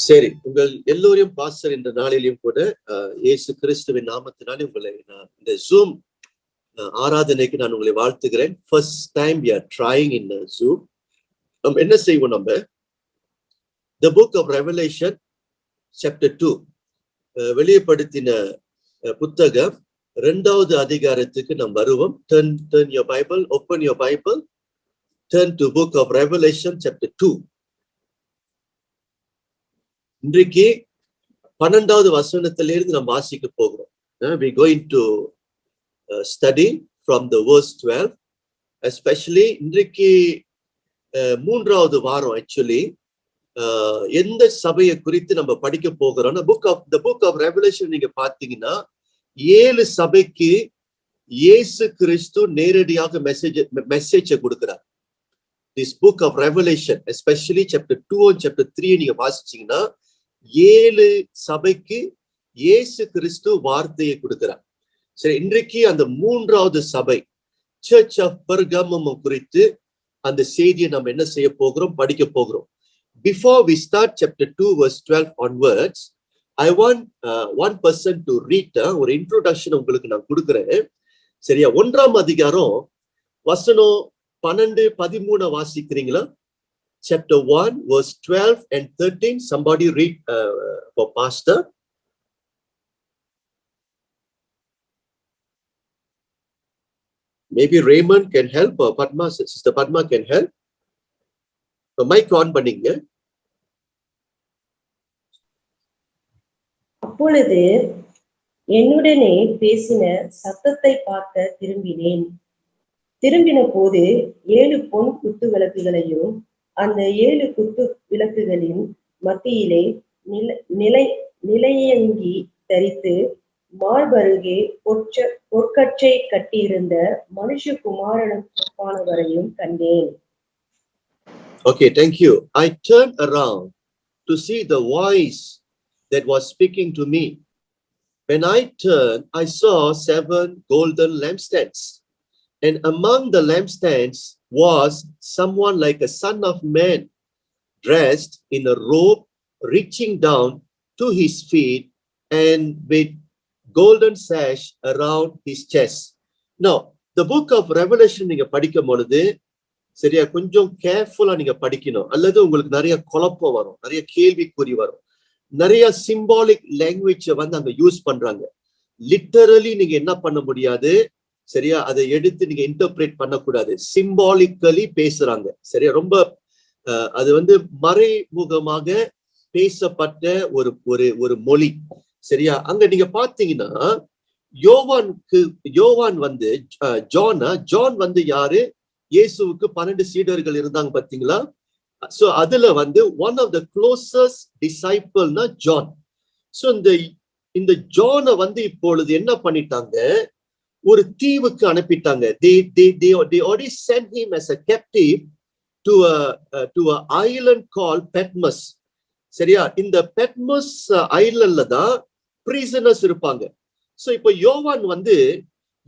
சரி, உங்கள் எல்லோரையும் பாஸ்டர் என்ற நாளிலையும் கூட இயேசு கிறிஸ்துவின் நாமத்தினாலே உங்களை நான் இந்த ஜூம் ஆராதனைக்கு நான் உங்களை வாழ்த்துகிறேன். First time we are trying in Zoom. நம்ம என்ன செய்வோம்? நம்ம the book of Revelation chapter 2 வெளிப்படுத்தின புத்தகம் 2வது அதிகாரத்துக்கு நாம் வருவோம். Turn your Bible, open your Bible, turn to book of Revelation chapter 2. இன்றைக்கு 12வது வசனத்திலிருந்து நாம் வாசிக்க போகிறோம். We going to study from the verse 12, especially இன்றைக்கு 3வது வாரம். ஆக்சுவலி எந்த சபையை குறித்து நம்ம படிக்க போகிறோம்னா the book of Revelation நீங்க பார்த்தீங்கன்னா 7 சபைக்கு இயேசு கிறிஸ்து நேரடியாக மெசேஜை கொடுக்கிறார். This book of Revelation, especially chapter 2 and chapter 3 நீங்க வாசிச்சீங்கன்னா 7 சபைக்கு இயேசு கிறிஸ்து வார்த்தையை கொடுக்கிறார். சரி, இன்றைக்கு அந்த 3வது சபை சர்ச் ஆஃப் பெர்கமம் குறித்து அந்த செய்தியை நம்ம என்ன செய்ய போகிறோம், படிக்க போகிறோம். Before we start chapter 2 verse 12 onwards, I want one person to read ஒரு இன்ட்ரோடக்ஷன் உங்களுக்கு நான் கொடுக்கிறேன். சரியா? 1ஆம் அதிகாரம் வசனம் 12, 13 வாசிக்கிறீங்களா? Chapter 1 verse 12 and 13. Somebody read for pastor. Maybe Raymond can help or Padma, Sister Padma can help. So mic on பண்ணீங்க. அப்பொழுது என்னுடனே பேசின சத்தத்தை பார்க்க திரும்பின போது 7 பொன் குத்து விளக்குகளையும் அந்த 7 குத்து விளக்குகளின் மத்தியிலே நிலையங்கி தரித்து மார்பருகே பொற்கச்சை கட்டியிருந்த மனுஷகுமாரனுமானவரையும் கண்டேன். Okay, thank you. I turned around to see the voice that was speaking to me. When I turned, I saw 7 golden lampstands, and among the lampstands was someone like a son of man, dressed in a robe reaching down to his feet and with golden sash around his chest. Now, the book of Revelation நீங்க படிக்கும் பொழுது சரியா கொஞ்சம் கேர்ஃபுல்லா நீங்க படிக்கணும், அல்லது உங்களுக்கு நிறைய குழப்பம் வரும், நிறைய கேள்விக்குறி வரும். நிறைய சிம்பாலிக் லாங்குவேஜ் அங்க யூஸ் பண்றாங்க. லிட்டரலி நீங்க என்ன பண்ண முடியாது, சரியா? அதை எடுத்து நீங்க இன்டர்பிரேட் பண்ணக்கூடாது. சிம்பாலிக்கலி பேசுறாங்க, சரியா? ரொம்ப அது மறைமுகமாக பேசப்பட்ட ஒரு மொழி, சரியா? அங்க நீங்க பாத்தீங்கன்னா யோவான் ஜான் யாரு? இயேசுவுக்கு 12 சீடர்கள் இருந்தாங்க பாத்தீங்களா? சோ அதுல one of the closest disciple John. So இந்த ஜானை இப்பொழுது என்ன பண்ணிட்டாங்க, ஒரு தீவுக்கு அனுப்பிட்டாங்க. They already sent him as a captive to a island called Patmos. சரியா? இந்த Patmos ஐலண்ட்ல தான் prisoners இருப்பாங்க. சோ இப்போ யோவான்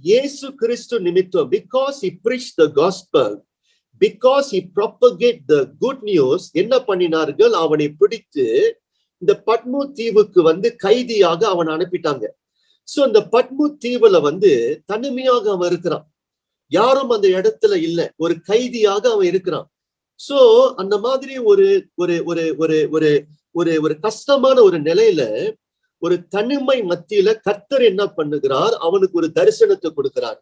இயேசு கிறிஸ்து நிமித்தம், because he preached the gospel, because he propagate the good news, என்ன பண்ணினார்கள், அவனை பிடித்து இந்த பட்மோ தீவுக்கு கைதியாக அவன் அனுப்பிட்டாங்க. சோ இந்த பட்மோ தீவுல தனிமையாக அவன் இருக்கிறான், யாரும் அந்த இடத்துல இல்ல, ஒரு கைதியாக அவன் இருக்கிறான். சோ அந்த மாதிரி ஒரு ஒரு ஒரு ஒரு ஒரு ஒரு ஒரு கஷ்டமான ஒரு நிலையில, ஒரு தனிமை மத்தியில கர்த்தர் என்ன பண்ணுகிறார், அவனுக்கு ஒரு தரிசனத்தை கொடுக்கிறார்.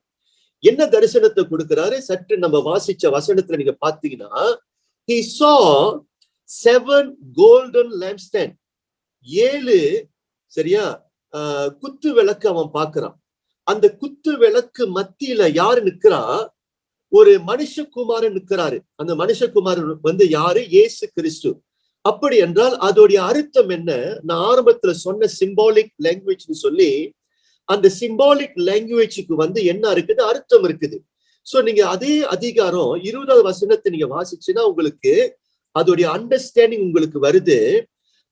என்ன தரிசனத்தை கொடுக்கிறாரு? சற்று நம்ம வாசிச்ச வசனத்துல நீங்க பாத்தீங்கன்னா, he saw 7 golden lampstands, 7 சரியா குத்து விளக்கு அவன் பார்க்கிறான். அந்த குத்து விளக்கு மத்தியில யாரு நிக்கிறா? ஒரு மனுஷகுமாரன் நிக்கிறாரு. அந்த மனுஷகுமாரன் யாரு? இயேசு கிறிஸ்து. அப்படி என்றால் அதோடைய அர்த்தம் என்ன? நான் ஆரம்பத்துல சொன்ன சிம்பாலிக் லாங்குவேஜ் சொல்லி, அந்த சிம்பாலிக் லாங்குவேஜுக்கு என்ன இருக்குது, அர்த்தம் இருக்குது. சோ நீங்க அதே அதிகாரம் 20வது வசனத்தை நீங்க வாசிச்சுன்னா உங்களுக்கு அதோடைய அண்டர்ஸ்டாண்டிங் உங்களுக்கு வருது.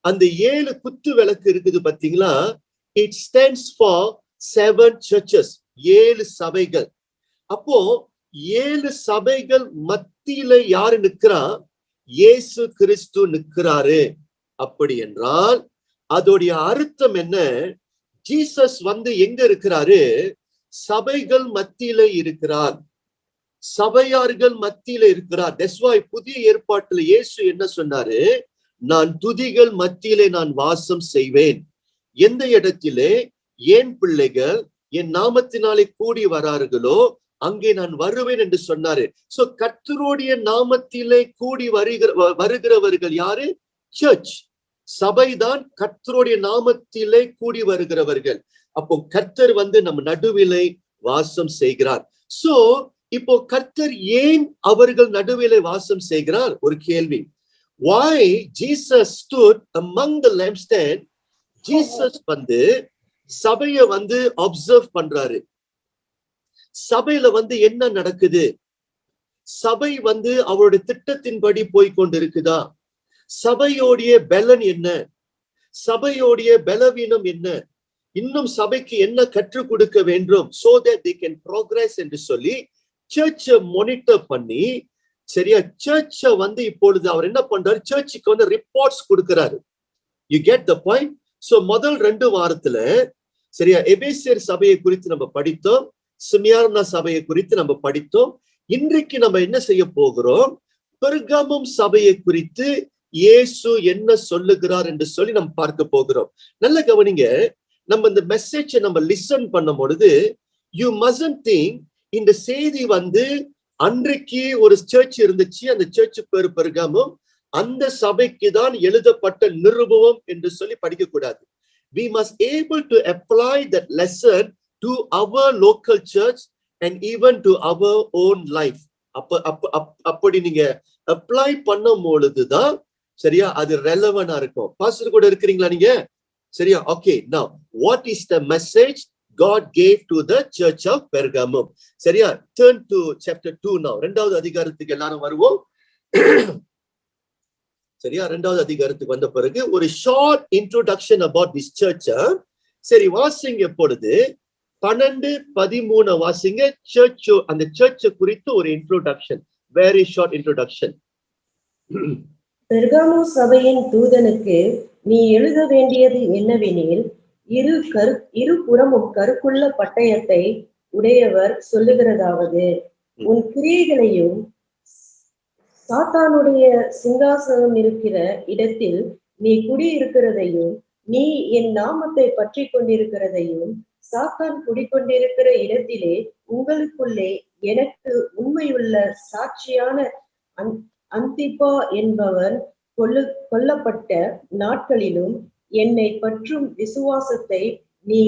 அந்த 7 குத்து விளக்கு இருக்குது பாத்தீங்களா? It stands for 7 churches, 7 சபைகள். அப்போ 7 சபைகள் மத்தியில யாரு நிக்கிறா? இயேசு கிறிஸ்து நிற்கிறாரு அப்படி என்றால் அதோடைய அர்த்தம் என்ன? ஜீசஸ் வந்து எங்க இருக்கிறாரு? சபைகள் மத்தியில இருக்கிறார், சபையார்கள் மத்தியில இருக்கிறார். That's why புதிய ஏற்பாட்டுல இயேசு என்ன சொன்னாரு? நான் துதிகள் மத்தியிலே நான் வாசம் செய்வேன். எந்த இடத்திலே என் பிள்ளைகள் என் நாமத்தினாலே கூடி வரார்களோ அங்கே நான் வருவேன் என்று சொன்னாரு. சோ கர்த்தருடைய நாமத்திலே கூடி வருகிறவர்கள் யாரு? சர்ச், சபைதான் கர்த்தருடைய நாமத்திலே கூடி வருகிறவர்கள். அப்போ கர்த்தர் வந்து நம்ம நடுவிலே வாசம் செய்கிறார். சோ இப்போ கர்த்தர் ஏன் அவர்கள் நடுவிலே வாசம் செய்கிறார்? ஒரு கேள்வி. Why Jesus stood among the lampstand? Jesus வந்து சபையை வந்து அப்சர்வ் பண்றாரு. சபையில வந்து என்ன நடக்குது? சபை வந்து அவருடைய திட்டத்தின்படி போய்கொண்டிருக்குதா? சபையோடைய பலன் என்ன? சபையோடைய பலவீனம் என்ன? இன்னும் சபைக்கு என்ன கற்றுக் கொடுக்க வேண்டும் so that they can progress என்று சொல்லி சர்ச்சை மானிட்டர் பண்ணி, சரியா, சர்ச்சை வந்து இப்பொழுது அவர் என்ன பண்றாரு? சர்ச்சுக்கு வந்து ரிப்போர்ட்ஸ் கொடுக்கிறாரு. You get the point? So முதல் 2 வாரத்துல சரியா எபேசியர் சபையை குறித்து நம்ம படித்தோம், சிமியானா சபையை குறித்து நம்ம படித்தோம். இன்றைக்கு நம்ம என்ன செய்ய போகிறோம்? பெர்கமும் சபையை குறித்து இயேசு என்ன சொல்லுகிறார் என்று சொல்லி நம்ம பார்க்க போகிறோம். நல்ல கவனிங்க, நம்ம இந்த மெசேஜை நம்ம லிசன் பண்ணும் பொழுது யூ மஸ்ன்ட் திங்க் இந்த செய்தி வந்து அன்றைக்கு ஒரு சர்ச் இருந்துச்சு, அந்த சர்ச் பேரு பெர்கமும், அந்த சபைக்கு தான் எழுதப்பட்ட நிருபம் என்று சொல்லி படிக்க கூடாது. We must able to apply that lesson to our local church and even to our own life. அப்படி நீங்க அப்ளை பண்ணும் பொழுதுதான் சரியா அது ரெலவெண்டா இருக்கும். பாஸ்டர் கூட இருக்கிறீங்களா நீங்க? சரியா? Okay. Now what is the message God gave to the church of Pergamum? சரியா? Turn to chapter 2 now. 2வது அதிகாரத்துக்கு எல்லாரும் வருவோம். சரியா? 2வது அதிகாரத்துக்கு வந்த பிறகு ஒரு short introduction about this search. சரி, வாசிங்க பொழுது 12-13 வாசிங்க. சர்ச், அந்த சர்ச் குறித்து ஒரு இன்ட்ரோடக்ஷன், வெரி ஷார்ட் இன்ட்ரோடக்ஷன். பெர்காமு சபையின் தூதனுக்கு நீ எழுத வேண்டியது என்னவெனில், இருபுறமும் கருக்குள்ள பட்டயத்தை உடையவர் சொல்லுகிறதாவது, உன் கிரியைகளையும் சாத்தானுடைய சிங்காசனம் இருக்கிற இடத்தில் நீ குடியிருக்கிறதையும், நீ என் நாமத்தை பற்றி கொண்டிருக்கிறதையும், சாத்தான் குடிக்கொண்டிருக்கிற இடத்திலே உங்களுக்குள்ளே எனக்கு உண்மையுள்ள சாட்சியான அந்திப்பா என்பவர் கொல்லப்பட்ட நாட்களிலும் என்னை பற்றும் விசுவாசத்தை நீ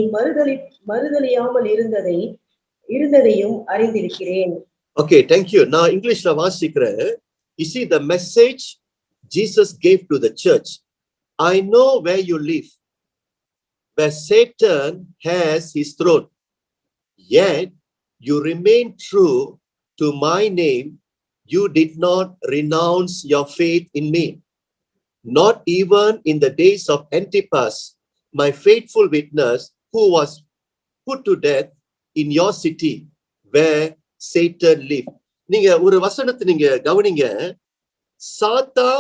மறுதலியாமல் இருந்ததையும் அறிந்திருக்கிறேன். Okay, thank you. Now English la vasikren. You see the message Jesus gave to the church. I know where you live, where Satan has his throne. Yet you remain true to my name. You did not renounce your faith in me. Not even in the days of Antipas, my faithful witness, who was put to death in your city where Satan lived. நீங்க ஒரு வசனத்தை நீங்க கவனிங்க. சாத்தா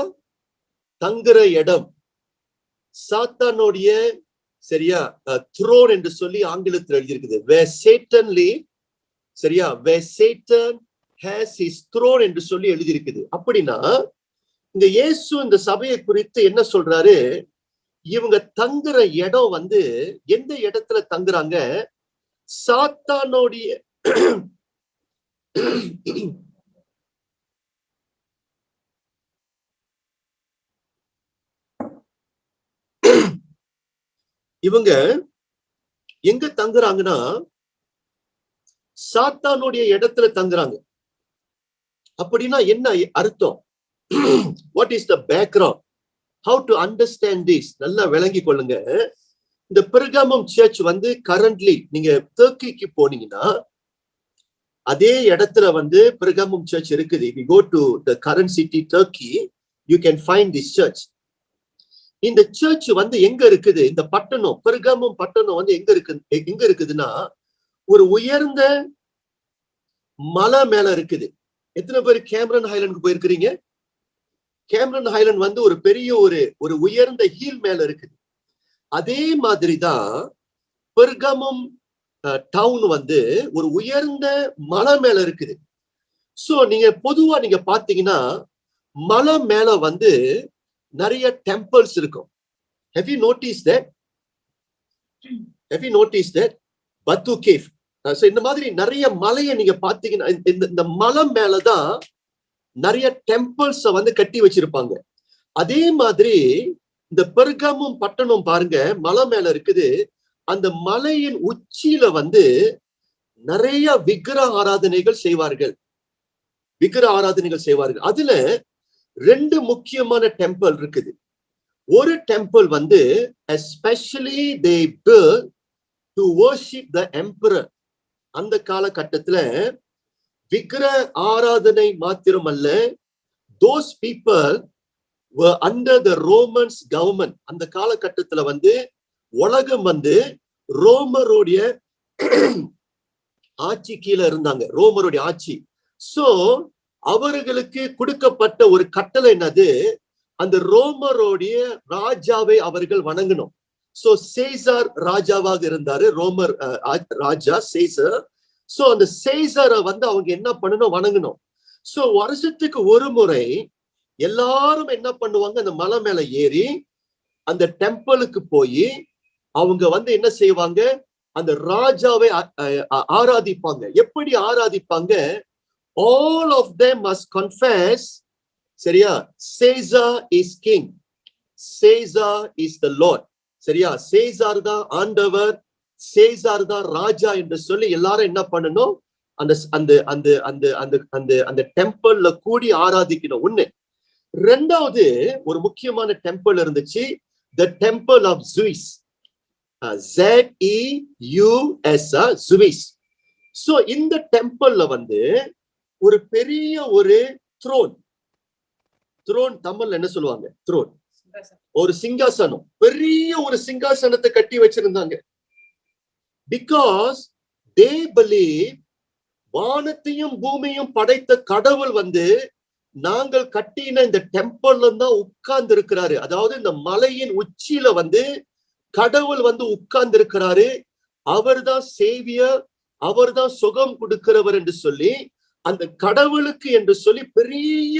தங்குற இடம், சாத்தானுடைய சரியா thrown என்று சொல்லி ஆங்கிலத்தில் எழுதியிருக்குது. where Satan lived, சரியா, where Satan has his throne என்று சொல்லி எழுதியிருக்குது. அப்படின்னா இங்க இயேசு இந்த சபையை குறித்து என்ன சொல்றாரு? இவங்க தங்குற இடம் வந்து எந்த இடத்துல தங்குறாங்க? சாத்தானுடைய இவங்க எங்க தங்குறாங்கன்னா சாத்தானுடைய இடத்துல தங்குறாங்க. அப்படின்னா என்ன அர்த்தம்? What is the background? How to understand this? நல்லா விளங்கி கொள்ளுங்க. இந்த பெர்கமம் சர்ச் வந்து கரண்ட்லி நீங்க துர்க்கிக்கு போனீங்கன்னா அதே இடத்துல வந்து பெர்கமம் சர்ச் இருக்குது. If you go to the current city Turkey, you can find this church. இந்த சர்ச் வந்து எங்க இருக்குது? இந்த பட்டணம், பெர்கமம் பட்டணம் வந்து எங்க இருக்குதுன்னா ஒரு உயர்ந்த மலை மேல இருக்குது. எத்தனை பேர் கேமரன் ஹைலண்டுக்கு போயிருக்கிறீங்க? கேமரன் ஹைலண்ட் வந்து ஒரு பெரிய ஒரு உயர்ந்த ஹீல் மேல இருக்குது. அதே மாதிரிதான் பெர்கமும் டவுன் வந்து ஒரு உயர்ந்த மலை மேல இருக்குது. சோ நீங்க பொதுவா நீங்க பாத்தீங்கன்னா மலை மேல வந்து நிறைய டெம்பிள்ஸ் இருக்கும். Have you noticed that? Have you noticed that? பத்து கேவ். சோ இந்த மாதிரி நிறைய மலையை நீங்க பாத்தீங்கன்னா இந்த மலை மேலதான் நிறைய டெம்பிள்ஸ வந்து கட்டி வச்சிருப்பாங்க. அதே மாதிரி இந்த பெர்கமும் பட்டணம் பாருங்க மலை மேல இருக்குது. அந்த மலையின் உச்சியில வந்து நிறைய விக்கிரக ஆராதனைகள் செய்வார்கள். அதுல 2 முக்கியமான டெம்பிள் இருக்குது. ஒரு டெம்பிள் வந்து especially they built to worship the emperor. அந்த காலகட்டத்துல விக்கிரக ஆராதனை மாத்திரமல்ல, those people were under the Romans government. அந்த காலகட்டத்துல வந்து உலகம் வந்து ரோமருடைய ஆட்சி கீழே இருந்தாங்க, ரோமருடைய ஆட்சி. சோ அவர்களுக்கு கொடுக்கப்பட்ட ஒரு கட்டளை என்னது, அந்த ரோமருடைய ராஜாவை அவர்கள் வணங்கணும். சோ சேசார் ராஜாவாக இருந்தாரு, ரோமர் ராஜா சேசர். சோ அந்த சேசரை வந்து அவங்க என்ன பண்ணணும், வணங்கணும். சோ வருஷத்துக்கு ஒரு முறை எல்லாரும் என்ன பண்ணுவாங்க, அந்த மலை மேல ஏறி அந்த டெம்பிளுக்கு போய் அவங்க வந்து என்ன செய்வாங்க, அந்த ராஜாவை ஆராதிப்பாங்க. எப்படி ஆராதிப்பாங்க? All of them must confess, சரியா, Caesar is king, Caesar is the Lord. சரியா, சேசார் தான் ஆண்டவர், சேசார் தான் ராஜா என்று சொல்லி எல்லாரும் என்ன பண்ணணும், அந்த அந்த அந்த அந்த அந்த அந்த அந்த டெம்பிள்ல கூடி ஆராதிக்கணும். ஒண்ணு. ரெண்டாவது ஒரு முக்கியமான டெம்பிள் இருந்துச்சு, the temple of Zeus. ZEUS, Zeus. So இந்த டெம்பிள்ல வந்து ஒரு பெரிய ஒரு த்ரோன் தமிழ்ல என்ன சொல்லுவாங்க, த்ரோன், ஒரு சிங்காசனம், பெரிய ஒரு சிங்காசனத்தை கட்டி வச்சிருந்தாங்க. பிகாஸ் தே பிலீவ் வானத்தையும் பூமியும் படைத்த கடவுள் வந்து நாங்கள் கட்டின இந்த டெம்பிள்ல தான் உட்கார்ந்து இருக்கிறாரு. அதாவது இந்த மலையின் உச்சியில வந்து கடவுள் வந்து உட்கார்ந்து இருக்கிறாரு. அவர்தான் சேவியர், அவர்தான் சுகம் கொடுக்கிறவர் என்று சொல்லி அந்த கடவுளுக்கு என்று சொல்லி பெரிய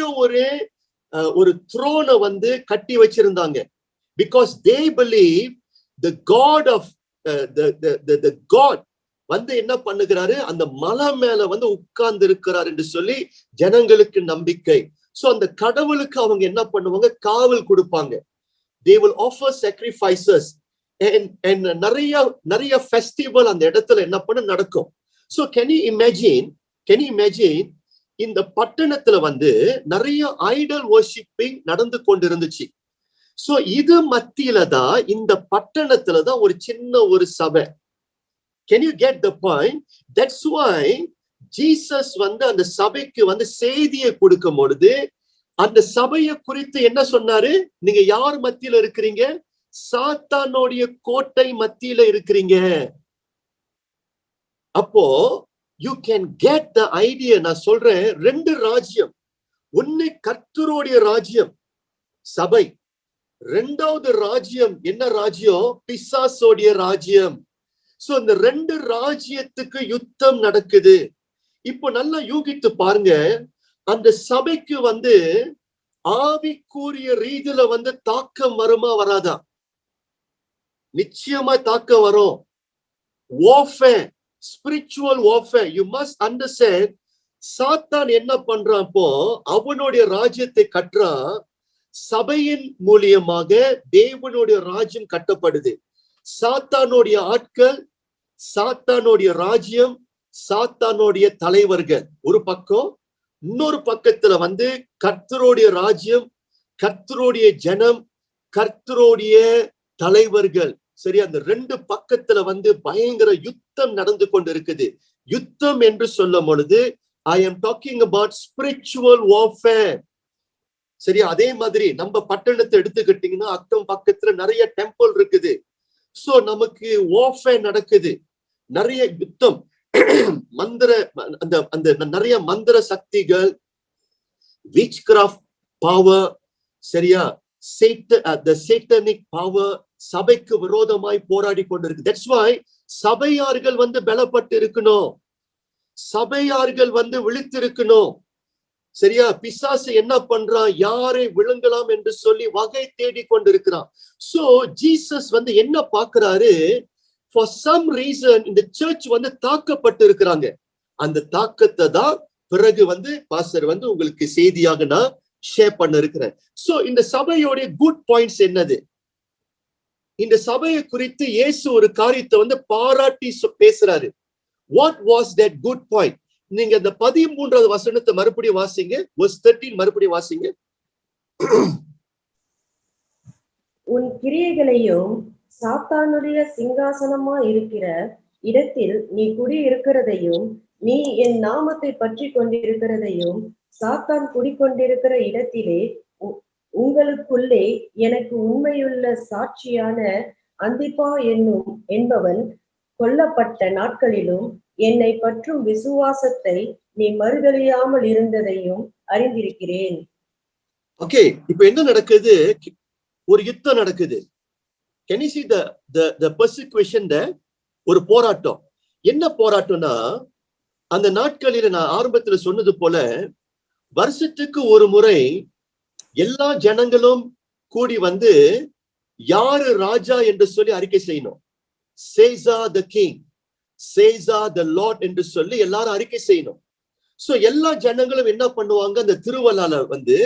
ஒரு த்ரோனை வந்து கட்டி வச்சிருந்தாங்க. Because they believe the god of the god வந்து என்ன பண்ணுகிறாரு, அந்த மலை மேல வந்து உட்கார்ந்து இருக்கிறார் என்று சொல்லி ஜனங்களுக்கு நம்பிக்கை. சோ அந்த கடவுளுக்கு அவங்க என்ன பண்ணுவாங்க, காவல் கொடுப்பாங்க. They will offer sacrifices and நிறைய ஃபெஸ்டிவல் அந்த இடத்துல என்ன பண்ண நடக்கும். So can you imagine இந்த பட்டணத்துல வந்து நிறைய ஐடல் வர்ஷிப்பிங் நடந்து கொண்டிருந்துச்சு. சோ இது மத்தியில தான், இந்த பட்டணத்துல தான் ஒரு சின்ன ஒரு சபை. Can you get the point? That's why Jesus வந்து அந்த சபைக்கு வந்து செய்தியை கொடுக்கும் பொழுது அந்த சபையை குறித்து என்ன சொன்னாரு, நீங்க யார் மத்தியில இருக்கிறீங்க, சாத்தானுடைய கோட்டை மத்தியில இருக்கிறீங்க. அப்போ you can get the idea. நான் சொல்றேன், 2 ராஜ்யம். ஒன்னு கர்த்தருடைய ராஜ்யம் சபை, ரெண்டாவது ராஜ்யம் என்ன ராஜ்யம், பிசாசோடைய ராஜ்யம். சோ இந்த 2 ராஜ்யத்துக்கு யுத்தம் நடக்குது. இப்போ நல்லா யூகித்து பாருங்க, அந்த சபைக்கு வந்து ஆவிக்குரிய ரீதியில வந்து தாக்கம் வருமா வராதா? நிச்சயமா தாக்கம் வரும். warfare, spiritual warfare. You must understand, சாத்தான் என்ன பண்றான், இப்போ அவனுடைய ராஜ்யத்தை கட்டுறான். சபையின் மூலியமாக தேவனுடைய ராஜ்யம் கட்டப்படுது. சாத்தானுடைய ஆட்கள், சாத்தானுடைய ராஜ்யம், சாத்தானுடைய தலைவர்கள் ஒரு பக்கம், இன்னொரு பக்கத்துல வந்து கர்த்தருடைய ராஜ்யம், கர்த்தருடைய ஜனம், கர்த்தருடைய தலைவர்கள். சரி, அந்த 2 பக்கத்துல வந்து பயங்கர யுத்தம் நடந்து கொண்டு இருக்குது. யுத்தம் என்று சொல்லும் பொழுது I am talking about spiritual warfare. சரி, அதே மாதிரி நம்ம பட்டணத்தை எடுத்துக்கிட்டீங்கன்னா அக்கம் பக்கத்துல நிறைய டெம்பிள் இருக்குது. சோ நமக்கு warfare நடக்குது, நிறைய யுத்தம், மந்திர அந்த நிறைய மந்திர சக்திகள், witchcraft power, சரியா? the satanic power சபைக்கு விரோதமாய் போராடி கொண்டிருக்கு. That's why சபையார்கள் வந்து பலப்பட்டு இருக்கணும், சபையார்கள் வந்து விழித்திருக்கணும். சரியா? பிசாசு என்ன பண்றான்? யாரை விழுங்கலாம் என்று சொல்லி வகை தேடி கொண்டிருக்கிறான். சோ ஜீசஸ் வந்து என்ன பார்க்கிறாரு? For some reason இந்த சர்ச் வந்து தாக்கப்பட்டு இருக்கிறாங்க. அந்த தாக்கத்தை தான் பிறகு வந்து பாஸ்டர் வந்து உங்களுக்கு செய்தியாக நான் ஷேர் பண்ண இருக்கிறேன். சோ இந்த சபையோட குட் பாயிண்ட்ஸ் என்னது? இந்த சபையை குறித்து இயேசு ஒரு காரியத்தை வந்து பாராட்டி பேசுறாரு. What was that good point? நீங்க அந்த 13வது வசனத்தை மறுபடியும் வாசிங்க. verse 13 மறுபடியும் வாசிங்க. உன் கிரியைகளையும் சாத்தானுடைய சிங்காசனமா இருக்கிற இடத்தில் நீ குடியிருக்கிறதையும் நீ என் நாமத்தை பற்றி கொண்டிருக்கிறதையும் சாத்தான் குடிக்கொண்டிருக்கிற இடத்திலே உங்களுக்குள்ளே எனக்கு உண்மையுள்ள சாட்சியான அந்திப்பா என்பவன் கொல்லப்பட்ட நாட்களிலும் என்னை பற்றும் விசுவாசத்தை நீ மறுதலியாமல் இருந்ததையும் அறிந்திருக்கிறேன். ஓகே, இப்ப என்ன நடக்குது? ஒரு யுத்தம் நடக்குது. Can you see the persecution there? ஒரு போராட்டம். என்ன போராட்டம்னா, அந்த நாட்களில நான் ஆரம்பத்துல சொன்னது போல வருஷத்துக்கு ஒரு முறை எல்லா ஜனங்களும் கூடி வந்து யாரு ராஜா என்று சொல்லி அறிக்கை செய்யணும். Caesar the king, Caesar the lord என்று சொல்லி எல்லாரும் அறிக்கை செய்யணும். சோ எல்லா ஜனங்களும் என்ன பண்ணுவாங்க? அந்த திருவள்ளால வந்து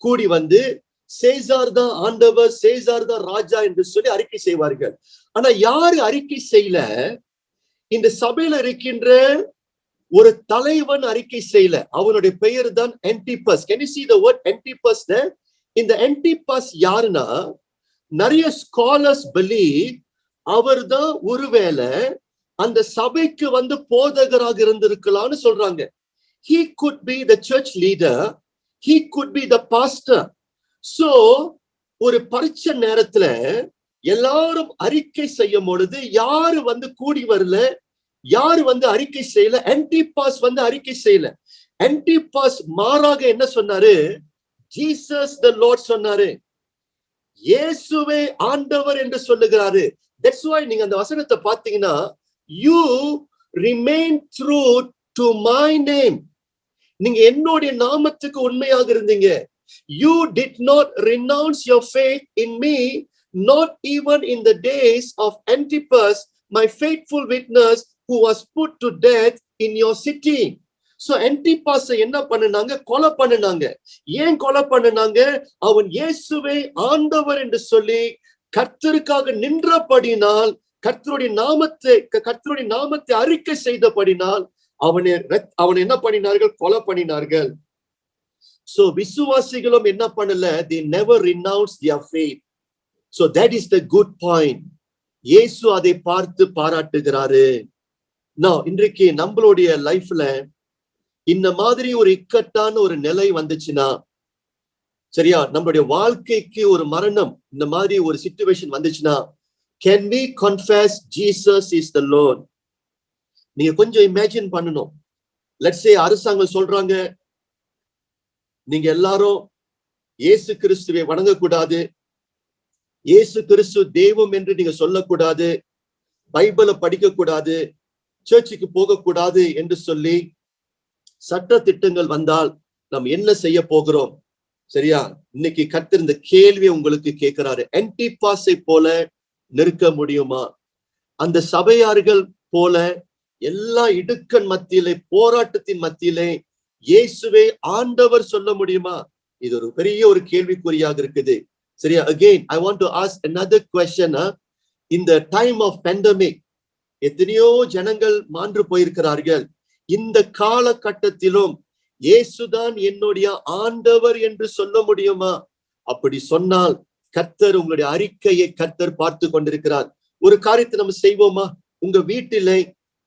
கூடி வந்து சேசார் தான் ஆண்டவர், சேசார் தான் ராஜா என்று சொல்லி அறிக்கை செய்வார்கள். ஆனா யாரு அறிக்கை செய்யல? இந்த சபையில இருக்கின்ற ஒரு தலைவன் அறிக்கை செய்யல. அவனுடைய பெயர் தான் Antipas. Can you see the word Antipas there? இந்த ஆன்டிபஸ் யாருன்னா, நிறைய ஸ்காலர்ஸ் believe அவர் தான் ஒருவேளை அந்த சபைக்கு வந்து போதகராக இருந்திருக்கலாம்னு சொல்றாங்க. He could be the church leader, he could be the pastor. So ஒரு பரீட்சை நேரத்துல எல்லாரும் அறிக்கை செய்யும் பொழுது யாரு வந்து கூடி வரல, யாரு வந்து அறிக்கை செய்யல? ஆன்டிபாஸ் வந்து அறிக்கை செய்யல. ஆன்டிபாஸ் மாறாக என்ன சொன்னாரு? ஜீசஸ் த லார்ட் சொன்னாரு. இயேசுவே ஆண்டவர் என்று சொல்லுகிறாரு. That's why நீங்க அந்த வசனத்தை பாத்தீங்கன்னா, you remain true to my name. நீங்க என்னுடைய நாமத்துக்கு உண்மையாக இருந்தீங்க. You did not renounce your faith in me, not even in the days of Antipas, my faithful witness, who was put to death in your city. So Antipas என்ன பண்ணுனாங்க? கொலை பண்ணுனாங்க. ஏன் கொலை பண்ணுனாங்க? அவன் இயேசுவை ஆண்டவர் என்று சொல்லி கர்த்தருக்காக நின்றபடினால், கர்த்தருடைய நாமத்தை அறிக்கை செய்தபடினால் அவனை என்ன பண்ணினார்கள்? கொலை பண்ணினார்கள். So விசுவாசிகளும் என்ன பண்ணல? They never renounced their faith. So that is the good point. இயேசு அதை பார்த்து பாராட்டுகிறாரு. Now இன்றைக்கு நம்மளுடைய லைஃப்ல இந்த மாதிரி ஒரு இக்கட்டான ஒரு நிலை வந்துச்சுன்னா, சரியா, நம்மளுடைய வாழ்க்கைக்கு ஒரு மரணம், இந்த மாதிரி ஒரு சிச்சுவேஷன் வந்துச்சுன்னா, can we confess Jesus is the Lord? நீங்க கொஞ்சம் இமேஜின் பண்ணணும். Let's say அரசாங்கம் சொல்றாங்க, நீங்க எல்லாரும் இயேசு கிறிஸ்துவை வணங்கக்கூடாது, இயேசு கிறிஸ்து தெய்வம் என்று நீங்க சொல்லக்கூடாது, பைபிளை படிக்க கூடாது, சர்ச்சுக்கு போகக்கூடாது என்று சொல்லி சட்ட திட்டங்கள் வந்தால் நாம் என்ன செய்ய போகிறோம்? சரியா, இன்னைக்கு கர்த்தர் இந்த கேள்வியை உங்களுக்கு கேட்கிறாரு. ஆன்டிபாஸை போல நிற்க முடியுமா? அந்த சபையார்கள் போல எல்லா இடுக்கண் மத்தியிலே, போராட்டத்தின் மத்தியிலே இயேசுவே ஆண்டவர் சொல்ல முடியுமா? இது ஒரு பெரிய ஒரு கேள்விக்குறியாக இருக்குது. சரியா, again I want to ask another question. In the time of pandemic எத்தனையோ ஜனங்கள் மாண்டு போயிருக்கிறார்கள். இந்த காலகட்டத்திலும் இயேசுதான் என்னுடைய ஆண்டவர் என்று சொல்ல முடியுமா? அப்படி சொன்னால் கர்த்தர் உங்களுடைய அறிக்கையை கர்த்தர் பார்த்து கொண்டிருக்கிறார். ஒரு காரியத்தை நம்ம செய்வோமா? உங்க வீட்டிலே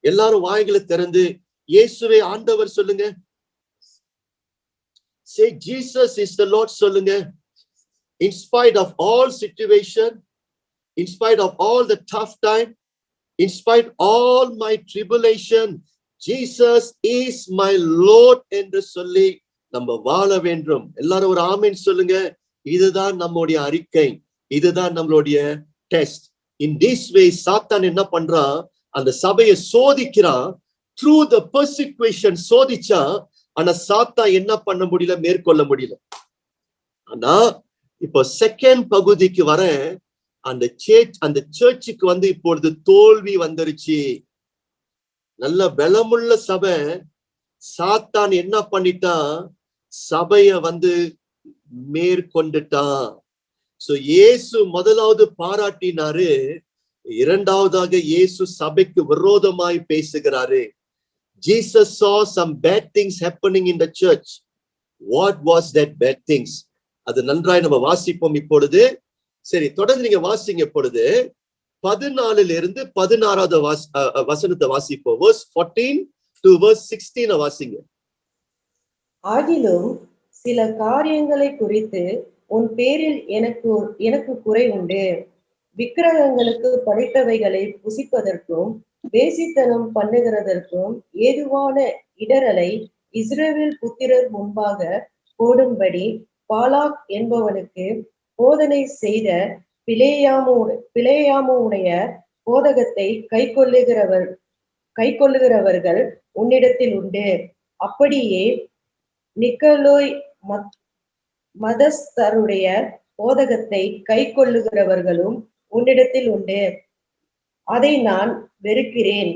எல்லாரும் வாய்களை திறந்து இயேசுவே ஆண்டவர் சொல்லுங்க. Say Jesus is the Lord சொல்லுங்க. In spite of all situation, in spite of all the tough time, in spite all my tribulation, Jesus is my Lord என்று சொல்லி நம்ம வாழ வேண்டும். எல்லாரும் ஒரு ஆமென் சொல்லுங்க. இதுதான் நம்மளுடைய அறிக்கை, இதுதான் நம்மளுடைய டெஸ்ட். இன் திஸ் வே சாத்தான் என்ன பண்றான், அந்த சபையை சோதிக்கிறான். த்ரூ த பெர்சிக்யூஷன் சோதிச்சா, ஆனா சாத்தான் என்ன பண்ண முடியல, மேற்கொள்ள முடியல. ஆனா இப்போ செகண்ட் பகுதிக்கு வர, அந்த சர்ச்சுக்கு வந்து இப்பொழுது தோல்வி வந்துருச்சு. நல்ல பலமுள்ள சபை, சாத்தான் என்ன பண்ணிட்டான், சபைய வந்து மேற்கொண்டுட்டான். சோ இயேசு முதலாவது பாராட்டினாரு, இரண்டாவதாக இயேசு சபைக்கு விரோதமாய் பேசுகிறாரு. Jesus saw some bad things happening in the church. What was that bad things? அது நன்றாய் நம்ம வாசிப்போம் இப்பொழுது. சரி, தொடர்ந்து நீங்க வாசிங்க. இப்பொழுது 14 16 வசனத்தை வாசிப்போம். verse 14 to verse 16 வாசிங்க. ஆகிலும் சில காரியங்களை குறித்து உன் பேரில் எனக்கு குறை உண்டு. விக்கிரகங்களுக்கு படைத்தவைகளை புசிப்பதற்கும் வேசித்தனம் பண்ணுகிறதற்கும் ஏதுவான இடரலை இஸ்ரவேல் புத்திரர் முன்பாக போடும்படி பாலாக் என்பவனுக்கு போதனை செய்த பிலேயாமுடைய போதகத்தை கைக்கொள்ளுகிறவர்கள் உன்னிடத்தில் உண்டு. அப்படியே நிக்கலோய் மதஸ்தருடைய போதகத்தை கைக்கொள்ளுகிறவர்களும் உன்னிடத்தில் உண்டு. அதை நான் வெறுக்கிறேன்.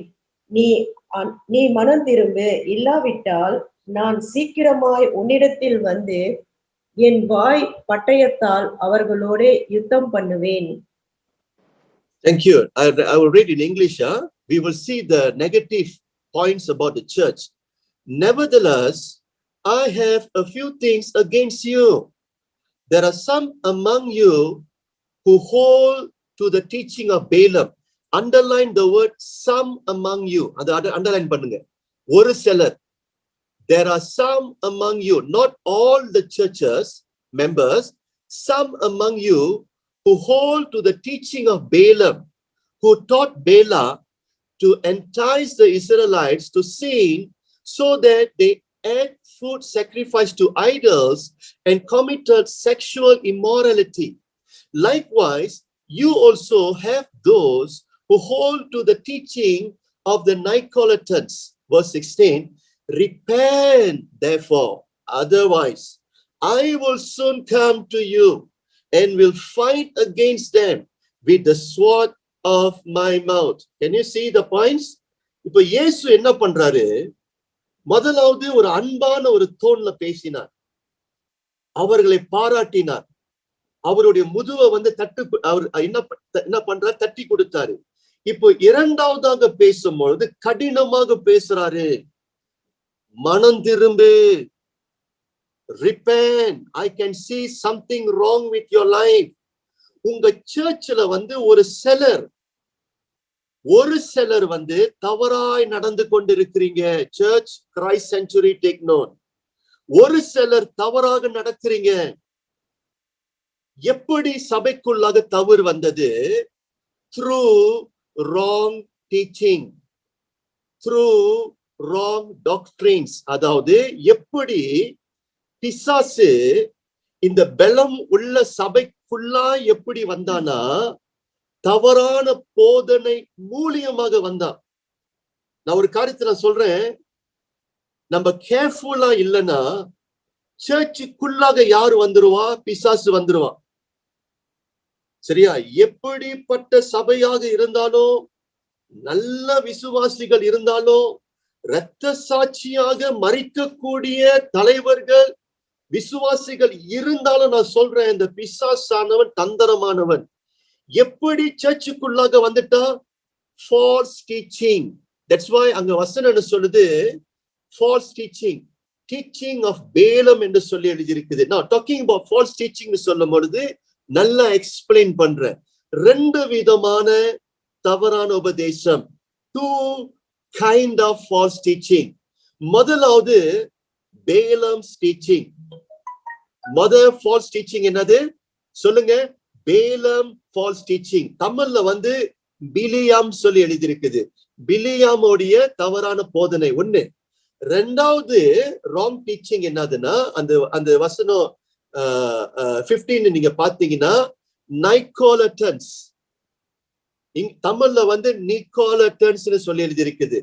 நீ மனம் திரும்பு, இல்லாவிட்டால் நான் சீக்கிரமாய் உன்னிடத்தில் வந்து என் வாய் பட்டயத்தால் அவர்களோட யுத்தம் பண்ணுவேன். Thank you. I will read in English. We will see the negative points about the church. Nevertheless, I have a few things against you. There are some among you who hold to the teaching of Balaam. Underline the word some among you. Adha underline பண்ணுங்க. ஒரு சிலர். There are some among you, not all the churches members, some among you who hold to the teaching of Balaam, who taught Balak to entice the Israelites to sin so that they ate food sacrificed to idols and committed sexual immorality. Likewise, you also have those who hold to the teaching of the Nicolaitans. Verse 16, repent therefore, otherwise I will soon come to you and will fight against them with the sword of my mouth. Can you see the points? இப்ப இயேசு என்ன பண்றாரு, முதலாவது ஒரு அன்பான ஒரு தோன்ல பேசினார், அவர்களை பாராட்டினார், அவருடைய முதுவை வந்து அவர் என்ன பண்றார், தட்டி கொடுத்தாரு. இப்போ இரண்டாவதாக பேசும்பொழுது கடினமாக பேசுறாரு. மனம் திரும்பு, repent, I can see something wrong with your life. உங்க சர்ச்சில் வந்து ஒரு சிலர் வந்து தவறாய் நடந்து கொண்டிருக்கிறீங்க. Church Christ century take note. ஒரு சிலர் தவறாக நடக்கிறீங்க. எப்படி சபைக்குள்ளாக தவறு வந்தது? through wrong teaching, through wrong doctrines. அதாவது எப்படி பிசாசு இந்த பலம் உள்ள சபைக்குள்ளா எப்படி வந்தானா, தவறான போதனை மூலியமாக வந்தான். நான் ஒரு காரியத்தை நான் சொல்றேன், நம்ம கேர்ஃபுல்லா இல்லைன்னா சர்ச்சுக்குள்ளாக யாரு வந்துருவா, பிசாசு வந்துருவான். சரியா? எப்படிப்பட்ட சபையாக இருந்தாலும், நல்ல விசுவாசிகள் இருந்தாலும், இரத்த சாட்சியாக மரிக்கக்கூடிய தலைவர்கள் விசுவாசிகள் இருந்தாலும், நான் சொல்றேன், இந்த பிசாசானவன் தந்திரமானவன். எப்படி சர்ச்சுக்குள்ளாக வந்துட்டா, false teaching. That's why அங்க வசனம் என்ன சொல்லுது, false teaching, teaching of Balaam என்று சொல்லி எழுதியிருக்குது. Now talking about false teaching சொல்லும் பொழுது நல்லா எக்ஸ்பிளைன் பண்றேன். ரெண்டு விதமான தவறான உபதேசம், two kind of false teaching. முதலாவது Balaam's teaching. முதல் false teaching என்னது சொல்லுங்க? Balaam false teaching. தமிழ்ல வந்து பிலியாம் சொல்லி எழுதியிருக்குது. பிலியாமுடைய தவறான போதனை ஒண்ணு. ரெண்டாவது ராங் டீச்சிங் என்னதுன்னா, அந்த வசனம் 15 நீங்க பாத்தீங்கன்னா நைகோலட்டன்ஸ், தமிழ்ல வந்து நிக்கோலட்டன்ஸ் சொல்லி எழுதி இருக்குது.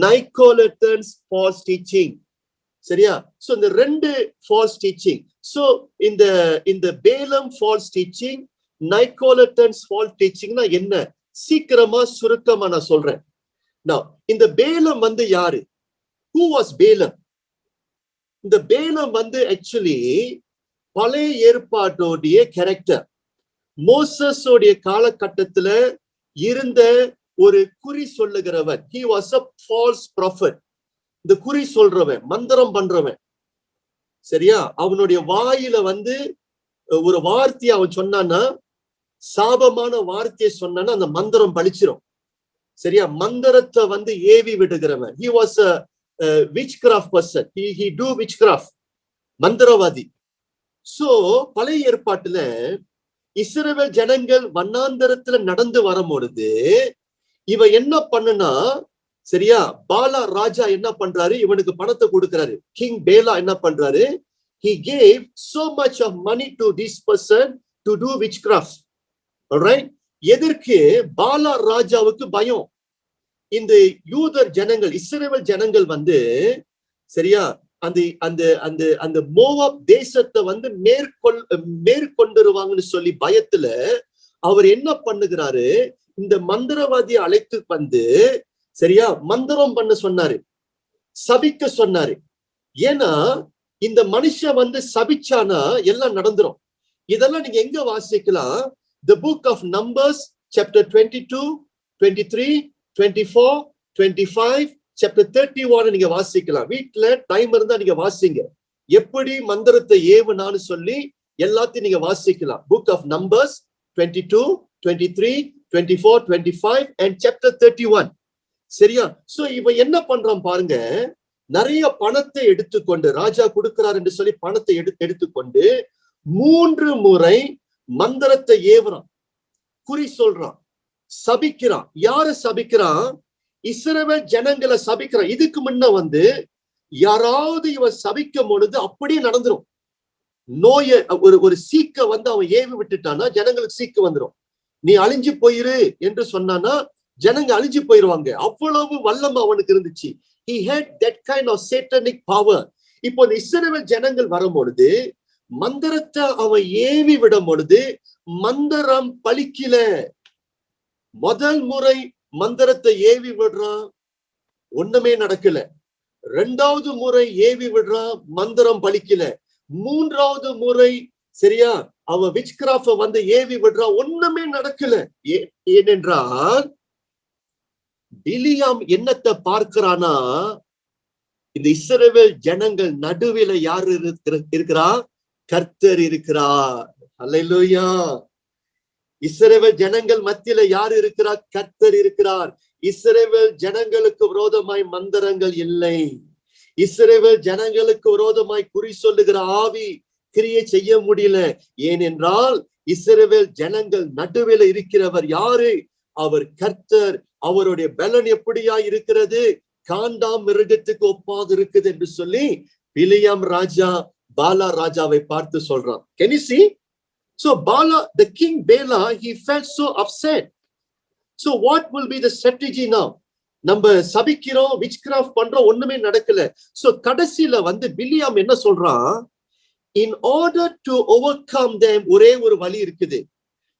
நைகோலட்டன்ஸ் ஃபால்ஸ் டீச்சிங், சரியா? சோ இந்த ரெண்டு ஃபால்ஸ் டீச்சிங். சோ இந்த பேலம் ஃபால்ஸ் டீச்சிங், நைகோலட்டன்ஸ் ஃபால்ஸ் டீச்சிங்னா என்ன? சீக்கிரமா சுருக்கமா நான் சொல்றேன். Now இந்த பேலம் வந்து யாரு? Who was பேலம்? இந்த பேலம் வந்து ஆக்சுவலி பழைய ஏற்பாட்டோடைய கேரக்டர். மோசஸோடைய காலகட்டத்துல இருந்த ஒரு குறி சொல்லுகிறவன். He was a false prophet. இந்த குறி சொல்றவன், மந்திரம் பண்றவன், சரியா? அவனுடைய வாயில வந்து ஒரு வார்த்தையை அவன் சொன்னான்னா, சாபமான வார்த்தையை சொன்னான்னா அந்த மந்திரம் பலிச்சிரும், சரியா? மந்திரத்தை வந்து AV விடுகிறவன். He was a witchcraft person. He do witchcraft, மந்திரவாதி. சோ பழைய ஏற்பாட்டுல இஸ்ரவேல் ஜனங்கள் வண்ணாந்தரத்துல நடந்து வரும்பொழுது இவன் என்ன பண்ணுனா, சரியா, பாலா ராஜா என்ன பண்றாரு? இவனுக்கு பணத்தை கொடுக்கிறாரு. கிங் பேலா என்ன பண்றாரு? He gave so much of money to this person to do witchcraft. Alright? எதற்கு? பாலா ராஜாவுக்கு பயம். இந்த யூதர் ஜனங்கள், இஸ்ரவேல் ஜனங்கள் வந்து, சரியா, அந்த மோவாப் தேசத்தை வந்து மேற்கொண்டுருவாங்கன்னு சொல்லி பயத்துல அவர் என்ன பண்ணுகிறாரு? இந்த மந்திரவாதியை அழைத்து வந்து, சரியா, மந்திரம் பண்ண சொன்னாரு, சபிக்க சொன்னாரு. ஏன்னா இந்த மனுஷன் வந்து சபிச்சானா எல்லாம் நடந்துரும். இதெல்லாம் நீங்க எங்க வாசிக்கலாம்? The book of Numbers chapter 22, 23, 24, 25, chapter 31 நீங்க வாசிக்கலாம். வீட்டுல டைம் இருந்தா நீங்க வாசிங்க. எப்படி மந்திரத்தை ஏவுனான்னு சொல்லி எல்லாத்தையும் நீங்க வாசிக்கலாம். Book of Numbers 22, 23, 24, 25 and chapter 31. சரியா? சோ இவன் என்ன பண்றான் பாருங்க, நிறைய பணத்தை எடுத்துக்கொண்டு, ராஜா கொடுக்கிறார் என்று சொல்லி பணத்தை எடுத்துக்கொண்டு 3 முறை மந்திரத்தை ஏவுறான், குறி சொல்றான், சபிக்கிறான். யார சபிக்கிறான்? இஸ்ரவேல் ஜனங்களை சபிக்கிறான். இதுக்கு முன்ன வந்து யாராவது இவன் சபிக்கும் பொழுது அப்படியே நடந்துரும். நோய ஒரு சீக்க வந்து அவன் ஏவி விட்டுட்டானா ஜனங்களுக்கு சீக்கு வந்துடும். நீ அழிஞ்சு போயிரு என்று சொன்னானா ஜனங்க அழிஞ்சு போயிருவாங்க. அவ்வளவு வல்லம் அவனுக்கு இருந்துச்சு. He had that kind of satanic power. இப்போ இந்த இஸ்ரவேல் ஜனங்கள் வரும் பொழுது மந்திரத்தை அவன் ஏவி விடும் பொழுது மந்திரம் பலிக்கல. முதல் முறை மந்திரத்தை ஏவி விடுறான், ஒண்ணுமே நடக்கல. 2வது முறை ஏவி விடுறான், மந்திரம் பலிக்கல. 3வது முறை, சரியா, அவன் விச்கிராஃப்ட வந்து ஏவி விடுறான், ஒண்ணுமே நடக்கல. ஏனென்றால் பிலியாம் என்னத்தை பார்க்கிறானா, இந்த இஸ்ரவேல் ஜனங்கள் நடுவில் யாரு இருக்கிறா? கர்த்தர் இருக்கிறார். அல்லேலூயா. இஸ்ரவேல் ஜனங்கள் மத்தியில யாரு இருக்கிறார்? கர்த்தர் இருக்கிறார். இஸ்ரவேல் ஜனங்களுக்கு விரோதமாய் மந்திரங்கள் இல்லை. இஸ்ரவேல் ஜனங்களுக்கு விரோதமாய் குறி சொல்லுகிற ஆவி கிரியை செய்ய முடியல. ஏனென்றால் இஸ்ரவேல் ஜனங்கள் நடுவில் இருக்கிறவர் யாரு? அவர் கர்த்தர். அவருடைய பலன் எப்படியா இருக்கிறது? காண்டாம் மிருகத்துக்கு ஒப்பாக இருக்குது என்று சொல்லி பிலியாம் ராஜா பாலா ராஜாவை பார்த்து சொல்றான். Can you see? So Bala, the king Bela, he felt so upset. So what will be the strategy now? நம்ம சபிக்கிறோம், விச்கிராஃப்ட் பண்றோம், ஒண்ணுமே நடக்கல. சோ கடைசியில வந்து பிலியாம் என்ன சொல்றான்? In order to overcome them, ஒரே ஒரு வழி இருக்குது.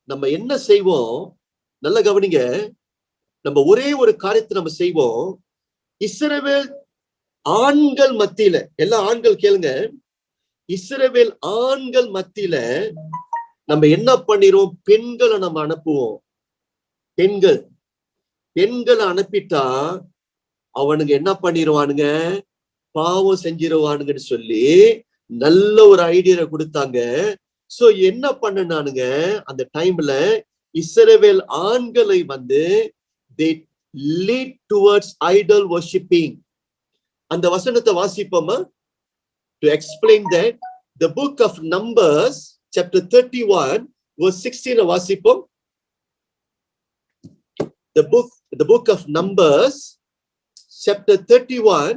நம்ம என்ன செய்வோம்? நல்ல கவனிங்க. நம்ம ஒரே ஒரு காரியத்தை நம்ம செய்வோம். இஸ்ரவேல் ஆண்கள் மத்தியில, எல்லா ஆண்கள் கேளுங்க, இஸ்ரவேல் ஆண்கள் மத்தியில நம்ம என்ன பண்ணிரோம்? பெண்களை நம்ம அனுப்புவோம். பெண்களை அனுப்பிட்டா அவனுங்க என்ன பண்ணிடுவானுங்க? பாவம் செஞ்சிருவானுங்கன்னு சொல்லி நல்ல ஒரு ஐடியா கொடுத்தாங்க. சோ என்ன பண்ணுனானுங்க? அந்த டைம்ல இஸ்ரவேல் ஆண்களை வந்து they lead towards idol worshipping. அந்த வசனத்தை வாசிப்போமா? To explain that, the book of Numbers chapter 31 verse 16 வாசிப்போம். The book of Numbers chapter 31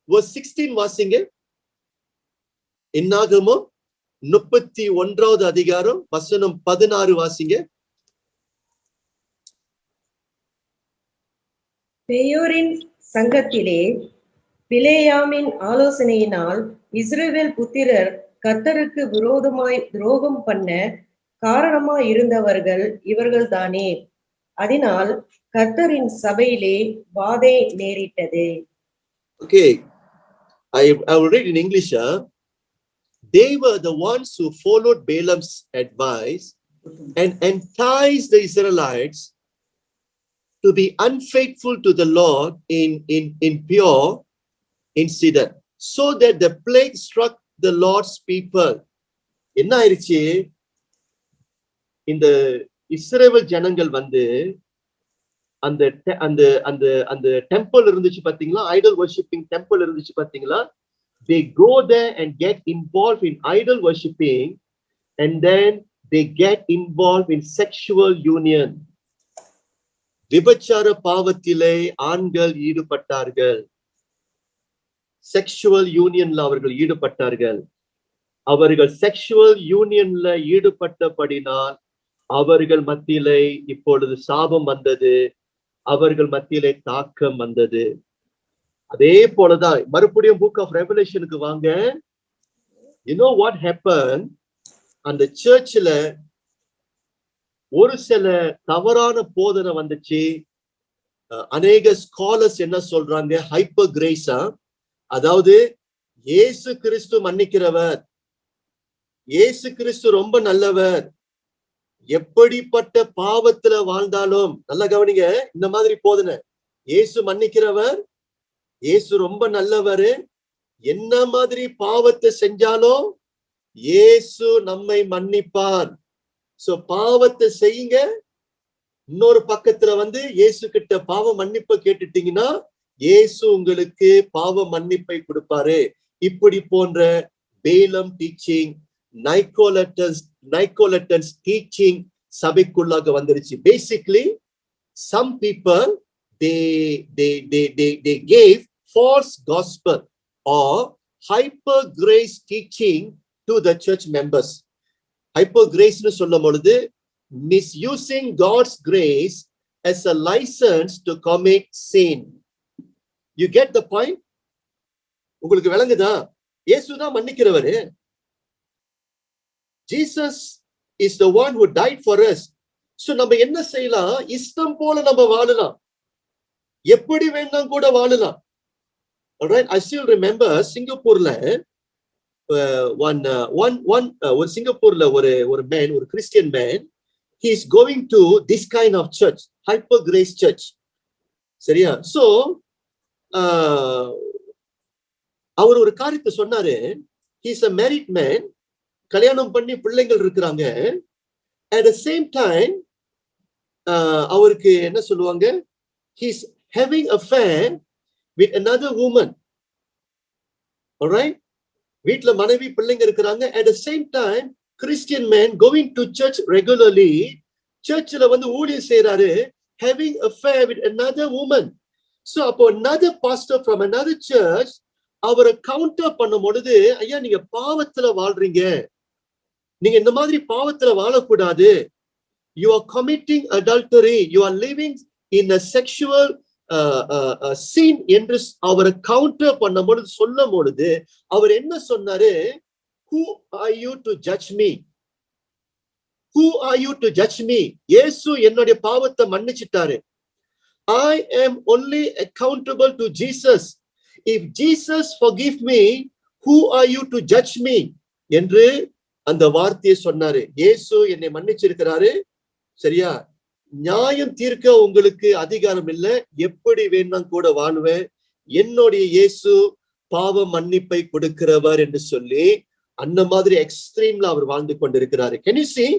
verse 16 வாசிங்க. என்னாகுமோ? 31வது அதிகாரம் வசனம் 16 வாசிங்க. பெயோரின் சங்கத்திலே பிலேயாமின் ஆலோசனையினால் இஸ்ரவேல் புத்திரர் கர்த்தருக்கு விரோதமாய் துரோகம் பண்ண காரணமாய் இருந்தவர்கள் இவர்கள்தானே. அதனால் கர்த்தரின் சபையிலே வாதை நேரிட்டது. Okay, I will read in English. They were the ones who followed Balaam's advice and enticed the Israelites to be unfaithful to the Lord in pure incident, so that the plague struck the Lord's people. என்ன ஆயிருச்சு? இந்த இஸ்ரவேல் ஜனங்கள் வந்து அந்த அந்த அந்த அந்த temple இருந்துச்சு பாத்தீங்களா, ஐடல் வர்ஷிப்பிங் டெம்பிள் இருந்துச்சு பாத்தீங்களா, they go there and get involved in idol worshipping, and then they get involved in sexual union. விபச்சார பாவத்திலே ஆண்கள் ஈடுபட்டார்கள். செக்ஷுவல் யூனியன்ல அவர்கள் ஈடுபட்டார்கள். அவர்கள் செக்ஷுவல் யூனியன்ல ஈடுபட்டபடினால் அவர்கள் மத்தியிலே இப்பொழுது சாபம் வந்தது, அவர்கள் மத்தியிலே தாக்கம் வந்தது. அதே போலதான் மறுபடியும் புக் ஆஃப் ரெவலேஷனுக்கு வாங்க. You know what happened? அந்த சர்ச்ல ஒரு சில தவறான போதனை வந்துச்சு. அநேக ஸ்காலர்ஸ் என்ன சொல்றாங்க, ஹைப்பர் கிரேஸா, அதாவது இயேசு கிறிஸ்து மன்னிக்கிறவர், இயேசு கிறிஸ்து ரொம்ப நல்லவர், எப்படிப்பட்ட பாவத்துல வாழ்ந்தாலும், நல்லா கவனிங்க இந்த மாதிரி போதனை, இயேசு மன்னிக்கிறவர், இயேசு ரொம்ப நல்லவர், என்ன மாதிரி பாவத்தை செஞ்சாலும் இயேசு நம்மை மன்னிப்பார். சோ பாவத்தை செய்யுங்க, இன்னொரு பக்கத்துல வந்து இயேசு கிட்ட பாவ மன்னிப்பை கேட்டுட்டீங்கன்னா இயேசு உங்களுக்கு பாவ மன்னிப்பை கொடுப்பாரு. இப்படி போன்ற பேலம் டீச்சிங், நைக்கோலட்டன்ஸ் டீச்சிங் சபைக்குள்ளாக வந்துருச்சு. Basically some people they gave false gospel or hyper grace teaching to the church members. Hyper grace nu சொல்லும் பொழுது misusing God's grace as a license to commit sin. You get the point? உங்களுக்கு விளங்குதா? இயேசுதான் மன்னிக்கிறவரு. Jesus is the one who died for us. So நம்ம என்ன செய்யலாம்? இஷ்டம் போல நம்ம வாழலாம், எப்படி வேணாம் கூட வாழலாம். Alright, I still remember சிங்கப்பூர்ல ஒரு சிங்கப்பூர்ல ஒரு மேன், ஒரு Christian man, he is going to this kind of church, hyper grace church. சரியா? So அவர் ஒரு காரியத்தை சொன்னாரு. he is a married man, கல்யாணம் பண்ணி பிள்ளைகள் இருக்கிறாங்க. at the same time அவருக்கு என்ன சொல்லுவாங்க, he is having affair with another woman. Alright, வீட்ல மனைவி பிள்ளைங்க இருக்கிறாங்க. at the same time Christian man going to church regularly, சர்ச்ல வந்து ஊழியம் செய்றாரு, having affair with another woman. So அப்போ another pastor from another church அவரை கவுண்டர் பண்ணும் பொழுது, ஐயா நீங்க பாவத்துல வாழ்றீங்க, நீங்க இந்த மாதிரி பாவத்துல வாழக்கூடாது, you are committing adultery, you are living in a sexual sin என்று அவரை கவுண்டர் பண்ணும் பொழுது, சொல்லும் பொழுது அவர் என்ன சொன்னாரு, who are you to judge me? Who are you to judge me? இயேசு என்னுடைய பாவத்தை மன்னிச்சிட்டாரு. I am only accountable to Jesus. If Jesus forgive me, who are you to judge me? என்று அந்த வார்த்தையை சொன்னாரு. இயேசு என்னை மன்னிச்சிருக்கிறாரு, சரியா? நியாயம் தீர்க்க உங்களுக்கு அதிகாரம் இல்லை, எப்படி வேணா கூட வாழுவேன், என்னுடைய இயேசு பாவ மன்னிப்பை கொடுக்கிறவர் என்று சொல்லி அந்த மாதிரி எக்ஸ்ட்ரீம்ல அவர் வாழ்ந்து கொண்டிருக்கிறாரு. Can you see?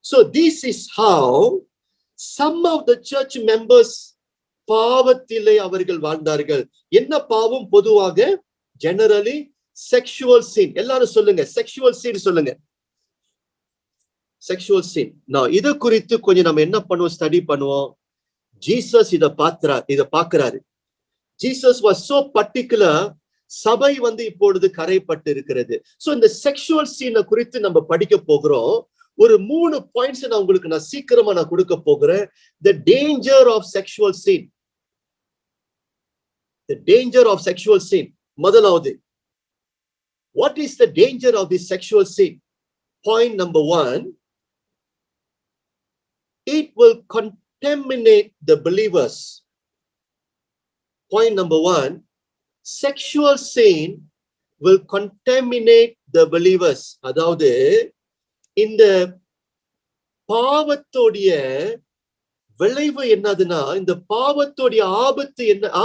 So this is how some of the church members பாவத்திலே அவர்கள் வாழ்ந்தார்கள். என்ன பாவம்? பொதுவாக generally sexual sin. எல்லாரும் சொல்லுங்க, sexual sin சொல்லுங்க, sexual sin. Now இத குறித்து கொஞ்சம் நம்ம என்ன பண்ணுவோம், ஸ்டடி பண்ணுவோம். ஜீசஸ் இத பார்க்கறாரு. Jesus was so particular. சபை வந்து இப்பொழுது கரைப்பட்டு இருக்கிறது. சோ இந்த செக்ஷுவல் சீனை குறித்து நம்ம படிக்க போகிறோம். ஒரு 3 பாயிண்ட்ஸ் நான் உங்களுக்கு சீக்கிரமா கொடுக்க போகிறேன். The danger of sexual sin. The danger of sexual sin. முதலாவது, what is the danger of this sexual sin? Point number 1, it will contaminate the believers. Point number 1, sexual sin will contaminate the believers. அதாவது இந்த பாவத்தோடைய விளைவு என்னதுன்னா, இந்த பாவத்தோடைய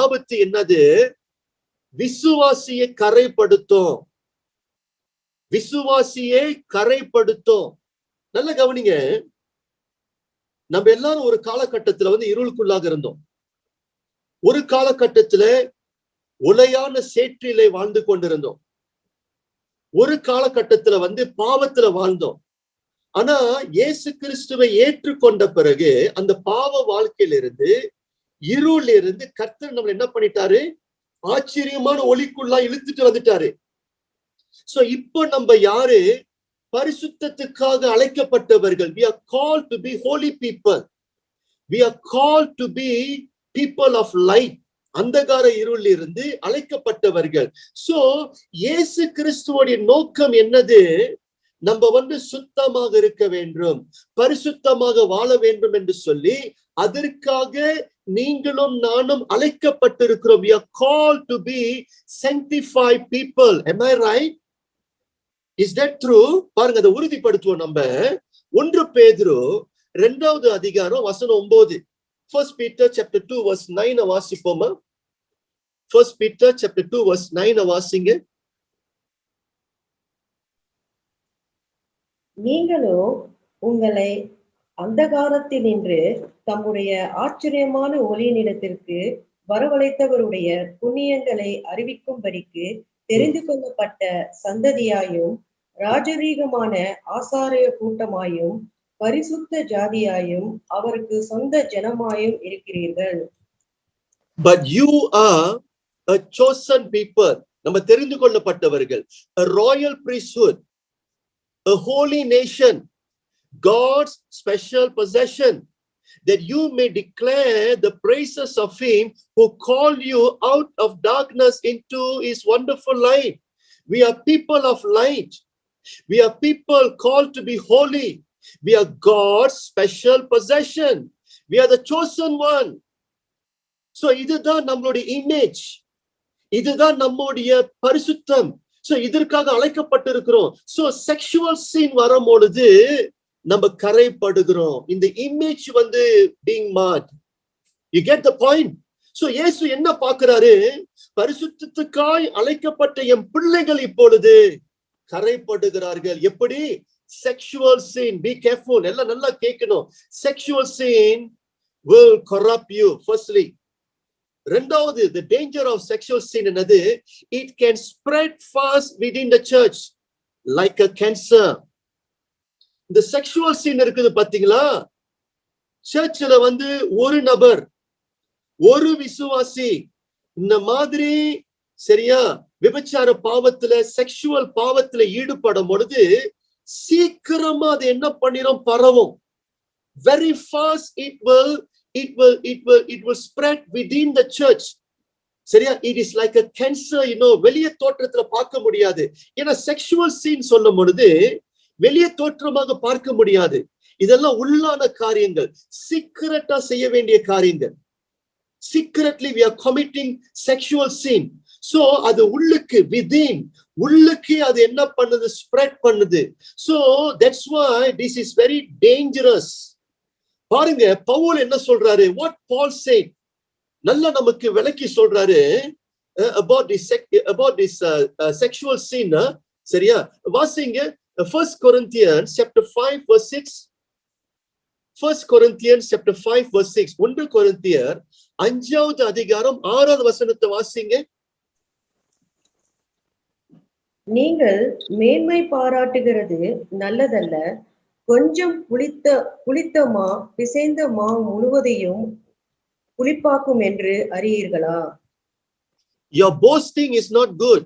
ஆபத்து என்னது? விசுவாசியை கரைப்படுத்தும். விசுவாசியை கரைப்படுத்தும். நல்ல கவனிங்க, நம்ம எல்லாரும் ஒரு காலகட்டத்துல வந்து இருளுக்குள்ளாக இருந்தோம். ஒரு காலகட்டத்துல உலையான சேற்றிலே வாழ்ந்து கொண்டிருந்தோம். ஒரு காலகட்டத்துல வந்து பாவத்துல வாழ்ந்தோம். ஆனா இயேசு கிறிஸ்துவை ஏற்றுக்கொண்ட பிறகு அந்த பாவ வாழ்க்கையிலிருந்து, இருளிலிருந்து கர்த்தர் நம்மளை என்ன பண்ணிட்டாரு? ஆச்சரியமான ஒளிக்குள்ளா இழுத்துட்டு வந்துட்டாரு. சோ இப்போ நம்ம யாரு? பரிசுத்தத்துக்காக அழைக்கப்பட்டவர்கள். We are called to be holy people. We are called to be people of light. அந்தகார இருளில் இருந்து அழைக்கப்பட்டவர்கள். சோ இயேசு கிறிஸ்துவோட நோக்கம் என்னது? நம்ம வந்து சுத்தமாக இருக்க வேண்டும், பரிசுத்தமாக வாழ வேண்டும் என்று சொல்லி, அதற்காக நீங்களும் நானும் அழைக்கப்பட்டிருக்கிறோம். We are called to be sanctified people. Am I right? Is that true? பாருங்க, அதை உறுதிப்படுத்துவோம். நம்ம 1 பேதுரு 2வது அதிகாரம் வசனம் 9. 1 Peter chapter 2 verse 9 வாசிப்போமா? 1 Peter chapter 2 verse 9 வாசிங்க. நீங்களோ உங்களை அந்தகாரத்தினின்று தம்முடைய ஆச்சரியமான ஒளியினிடத்திற்கு வரவழைத்தவருடைய புண்ணியங்களை அறிவிக்கும்படிக்கு தெரிந்து கொள்ளப்பட்ட சந்ததியாயும், ராஜரீகமான ஆசாரிய கூட்டமாயும், பரிசுத்த ஜாதியாயும், அவருக்கு சொந்த ஜனமாயும் இருக்கிறீர்கள். But you are a chosen people. நம்ம தெரிந்து கொள்ளப்பட்டவர்கள். A royal priesthood, a holy nation, God's special possession, that you may declare the praises of him who called you out of darkness into his wonderful light. We are people of light. We are people called to be holy. We are God's special possession. We are the chosen one. So இதுதான் நம்மளுடைய image, இதுதான் நம்முடைய பரிசுத்தம். So இதற்காக அழைக்கப்பட்டிருக்கிறோம். So sexual scene வரும்பொழுது நம்ம கரைப்படுகிறோம். இந்த இமேஜ் வந்து being marred. You get the point? So இயேசு என்ன பார்க்கிறாரு? பரிசுத்தத்துக்காய் அழைக்கப்பட்ட என் பிள்ளைகள் இப்பொழுது கரைப்படுகிறார்கள். எப்படி? Sexual scene. Be careful. எல்லாம் நல்லா கேட்கணும். Sexual scene will corrupt you. Firstly, ரெண்டாவது, the danger of sexual sin என்னது? It can spread fast within the church like a cancer. இந்த செக்ஷுவல் சீன் இருக்குது பாத்தீங்களா? சர்ச்சில் வந்து ஒரு நபர், ஒரு விசுவாசி இந்த மாதிரி சரியா விபச்சார பாவத்துல, செக்ஷுவல் பாவத்துல ஈடுபடும் பொழுது சீக்கிரமா அது என்ன பண்ணிரும்? பரவும். Very fast it will spread within the church. சரியா? It is like a cancer, வெளிய தோற்றத்துல பார்க்க முடியாது. ஏன்னா செக்ஷுவல் சீன் சொல்லும் பொழுது வெளிய தோற்றமாக பார்க்க முடியாது. இதெல்லாம் உள்ளான காரியங்கள், சீக்கிரட்டா செய்ய வேண்டிய காரியங்கள். Secretly we are committing sexual sin. So அது உள்ளுக்கு, within, உள்ளுக்கு அது என்ன பண்ணுது? Spread பண்ணுது. So that's why this is very dangerous. பாருங்க, பவுல் என்ன சொல்றாரு? What Paul said, நல்லா நமக்கு விளக்கி சொல்றாரு about this sexual sin. சரியா? வாசிங்க 1 Corinthians chapter 5 verse 6. 1 Corinthians chapter 5 verse 6. 1 கொரிந்தியர் 5வது அதிகாரம் 6வது வசனத்தை வாசிங்க. நீங்கள் மேன்மை பாராட்டுகிறது நல்லதல்ல, கொஞ்சம் புளித்த மா பிசைந்த மா முழுவதையும் புளிப்பாக்கும் என்று அறியீர்களா? Your boasting is not good.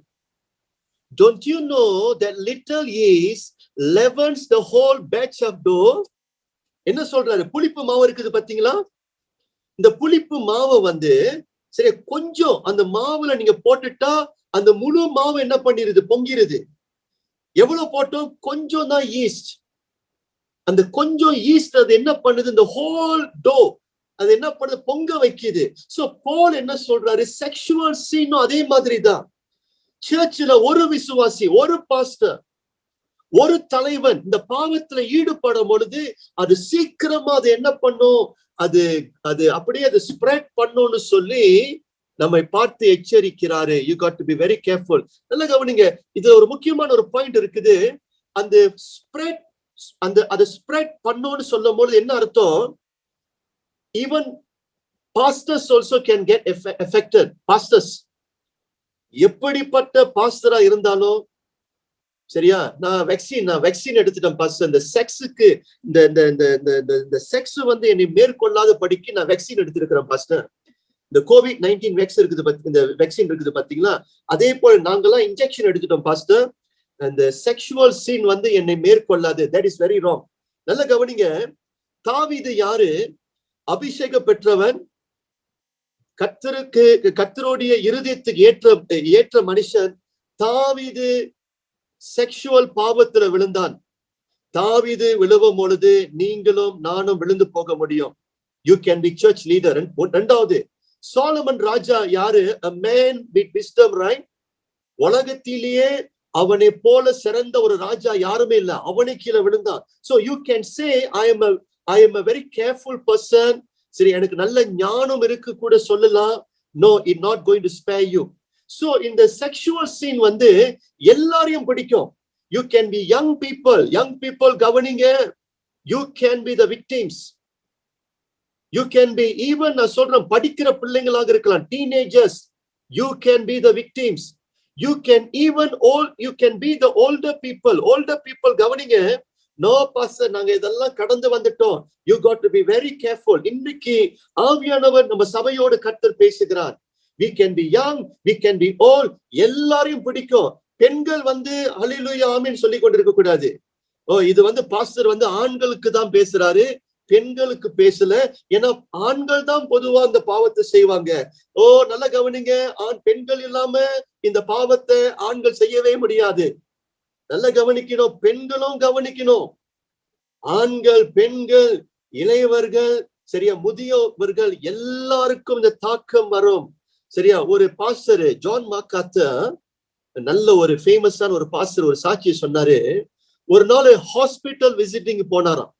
Don't you know that little yeast leavens the whole batch of dough? என்ன சொல்றாரு? புளிப்பு மாவு இருக்குது பாத்தீங்களா? இந்த புளிப்பு மாவை வந்து சரி கொஞ்சம் அந்த மாவுல நீங்க போட்டுட்டா அந்த முழு மாவு என்ன பண்ணிருது? பொங்கிருது. எவ்வளவு போட்டோம்? கொஞ்சம் தான் ஈஸ்ட். அந்த கொஞ்சம் ஈஸ்ட் அது என்ன பண்ணுது? இந்த ஹோல் டோ அது என்ன பண்ணுது? பொங்க வைக்குது. சோ பால் என்ன சொல்றாரு? செக்ஷுவல் சீனும் அதே மாதிரி தான். சர்ச்சில் ஒரு விசுவாசி, ஒரு பாஸ்டர், ஒரு தலைவன் இந்த பாவத்துல ஈடுபடும் பொழுது அது சீக்கிரமா அது என்ன பண்ணும்? அது அது அப்படியே அது ஸ்ப்ரெட் பண்ணும்னு சொல்லி நம்மை பார்த்து எச்சரிக்கிறாரு. You got to be very careful. நல்லா கவனிங்க, இதுல ஒரு முக்கியமான ஒரு பாயிண்ட் இருக்குது. அந்த ஸ்ப்ரெட் அதை ஸ்ப்ரெட் பண்ணும்னு சொல்லும் பொழுது என்ன அர்த்தம்? Even pastors also can get affected. Pastors எப்படிப்பட்ட பாஸ்டரா இருந்தாலும் சரியா, நான் வெக்சின் எடுத்துட்டேன் பாஸ்டர். இந்த செக்ஸுக்கு இந்த செக்ஸ் வந்து என்னை மேற்கொள்ளாத படிக்கு நான் வெக்சின் எடுத்திருக்கிறேன் பாஸ்டர். இந்த COVID-19 இந்த வெக்சின் இருக்குது பாத்தீங்களா, அதே போல நாங்கெல்லாம் இன்ஜெக்ஷன் எடுத்துட்டோம் பாஸ்டர். அந்த செக்ஷுவல் சீன் வந்து என்னை மேற்கொள்ளாது. That is very wrong. நல்ல கவனிங்க, தாவீது யாரு? அபிஷேக பெற்றவன், கர்த்தருடைய இருதயத்துக்கு ஏற்ற மனுஷன். தாவீது செக்ஷுவல் பாவத்துல விழுந்தான். தாவீது விழுவும் பொழுது நீங்களும் நானும் விழுந்து போக முடியும். You can be church leader. இரண்டாவது, சாலமன் ராஜா யாரு? a man with wisdom, right? உலகத்திலேயே அவனை போல சிறந்த ஒரு ராஜா யாருமே இல்ல. அவனை கீழே விழுந்தான். so you can say I am a very careful person. சரி, எனக்கு நல்ல ஞானம் இருக்கு கூட சொல்லலாம். no, it not going to spare you. so இந்த sexual scene வந்து எல்லாரையும் பிடிக்கும். you can be young people கவனிங்க, you can be the victims. you can be even நான் சொல்றேன் படிக்கிற பிள்ளைங்களாக இருக்கலாம், teenagers, you can be the victims. you can be the older people கவனிங்க. நோ பாஸ்டர், நாங்க இதெல்லாம் கடந்து வந்துட்டோம். you got to be very careful. இன்னைக்கு ஆவியானவர் நம்ம சபையோடு கர்த்தர் பேசுகிறார். we can be young, we can be old, எல்லாரையும் பிடிக்கும். பெண்கள் வந்து ஹல்லேலூயா ஆமென் சொல்லி கொண்டிருக்க கூடாது. இது வந்து பாஸ்டர் வந்து ஆண்களுக்கு தான் பேசுறாரு, பெண்களுக்கு பேசல. ஏன்னா ஆண்கள் தான் பொதுவா இந்த பாவத்தை செய்வாங்க. நல்லா கவனிங்க, பெண்கள் இல்லாம இந்த பாவத்தை ஆண்கள் செய்யவே முடியாது. நல்லா கவனிக்கணும், பெண்களும் கவனிக்கணும். ஆண்கள், பெண்கள், இளையவர்கள், சரியா, முதியவர்கள் எல்லாருக்கும் இந்த தாக்கம் வரும். சரியா, ஒரு பாஸ்டர் ஜான் மாக்காத்தர், நல்ல ஒரு ஃபேமஸான ஒரு பாஸ்டர், ஒரு சாட்சியை சொன்னாரு. ஒரு நாள் ஹாஸ்பிட்டல் விசிட்டிங் போனாராம்.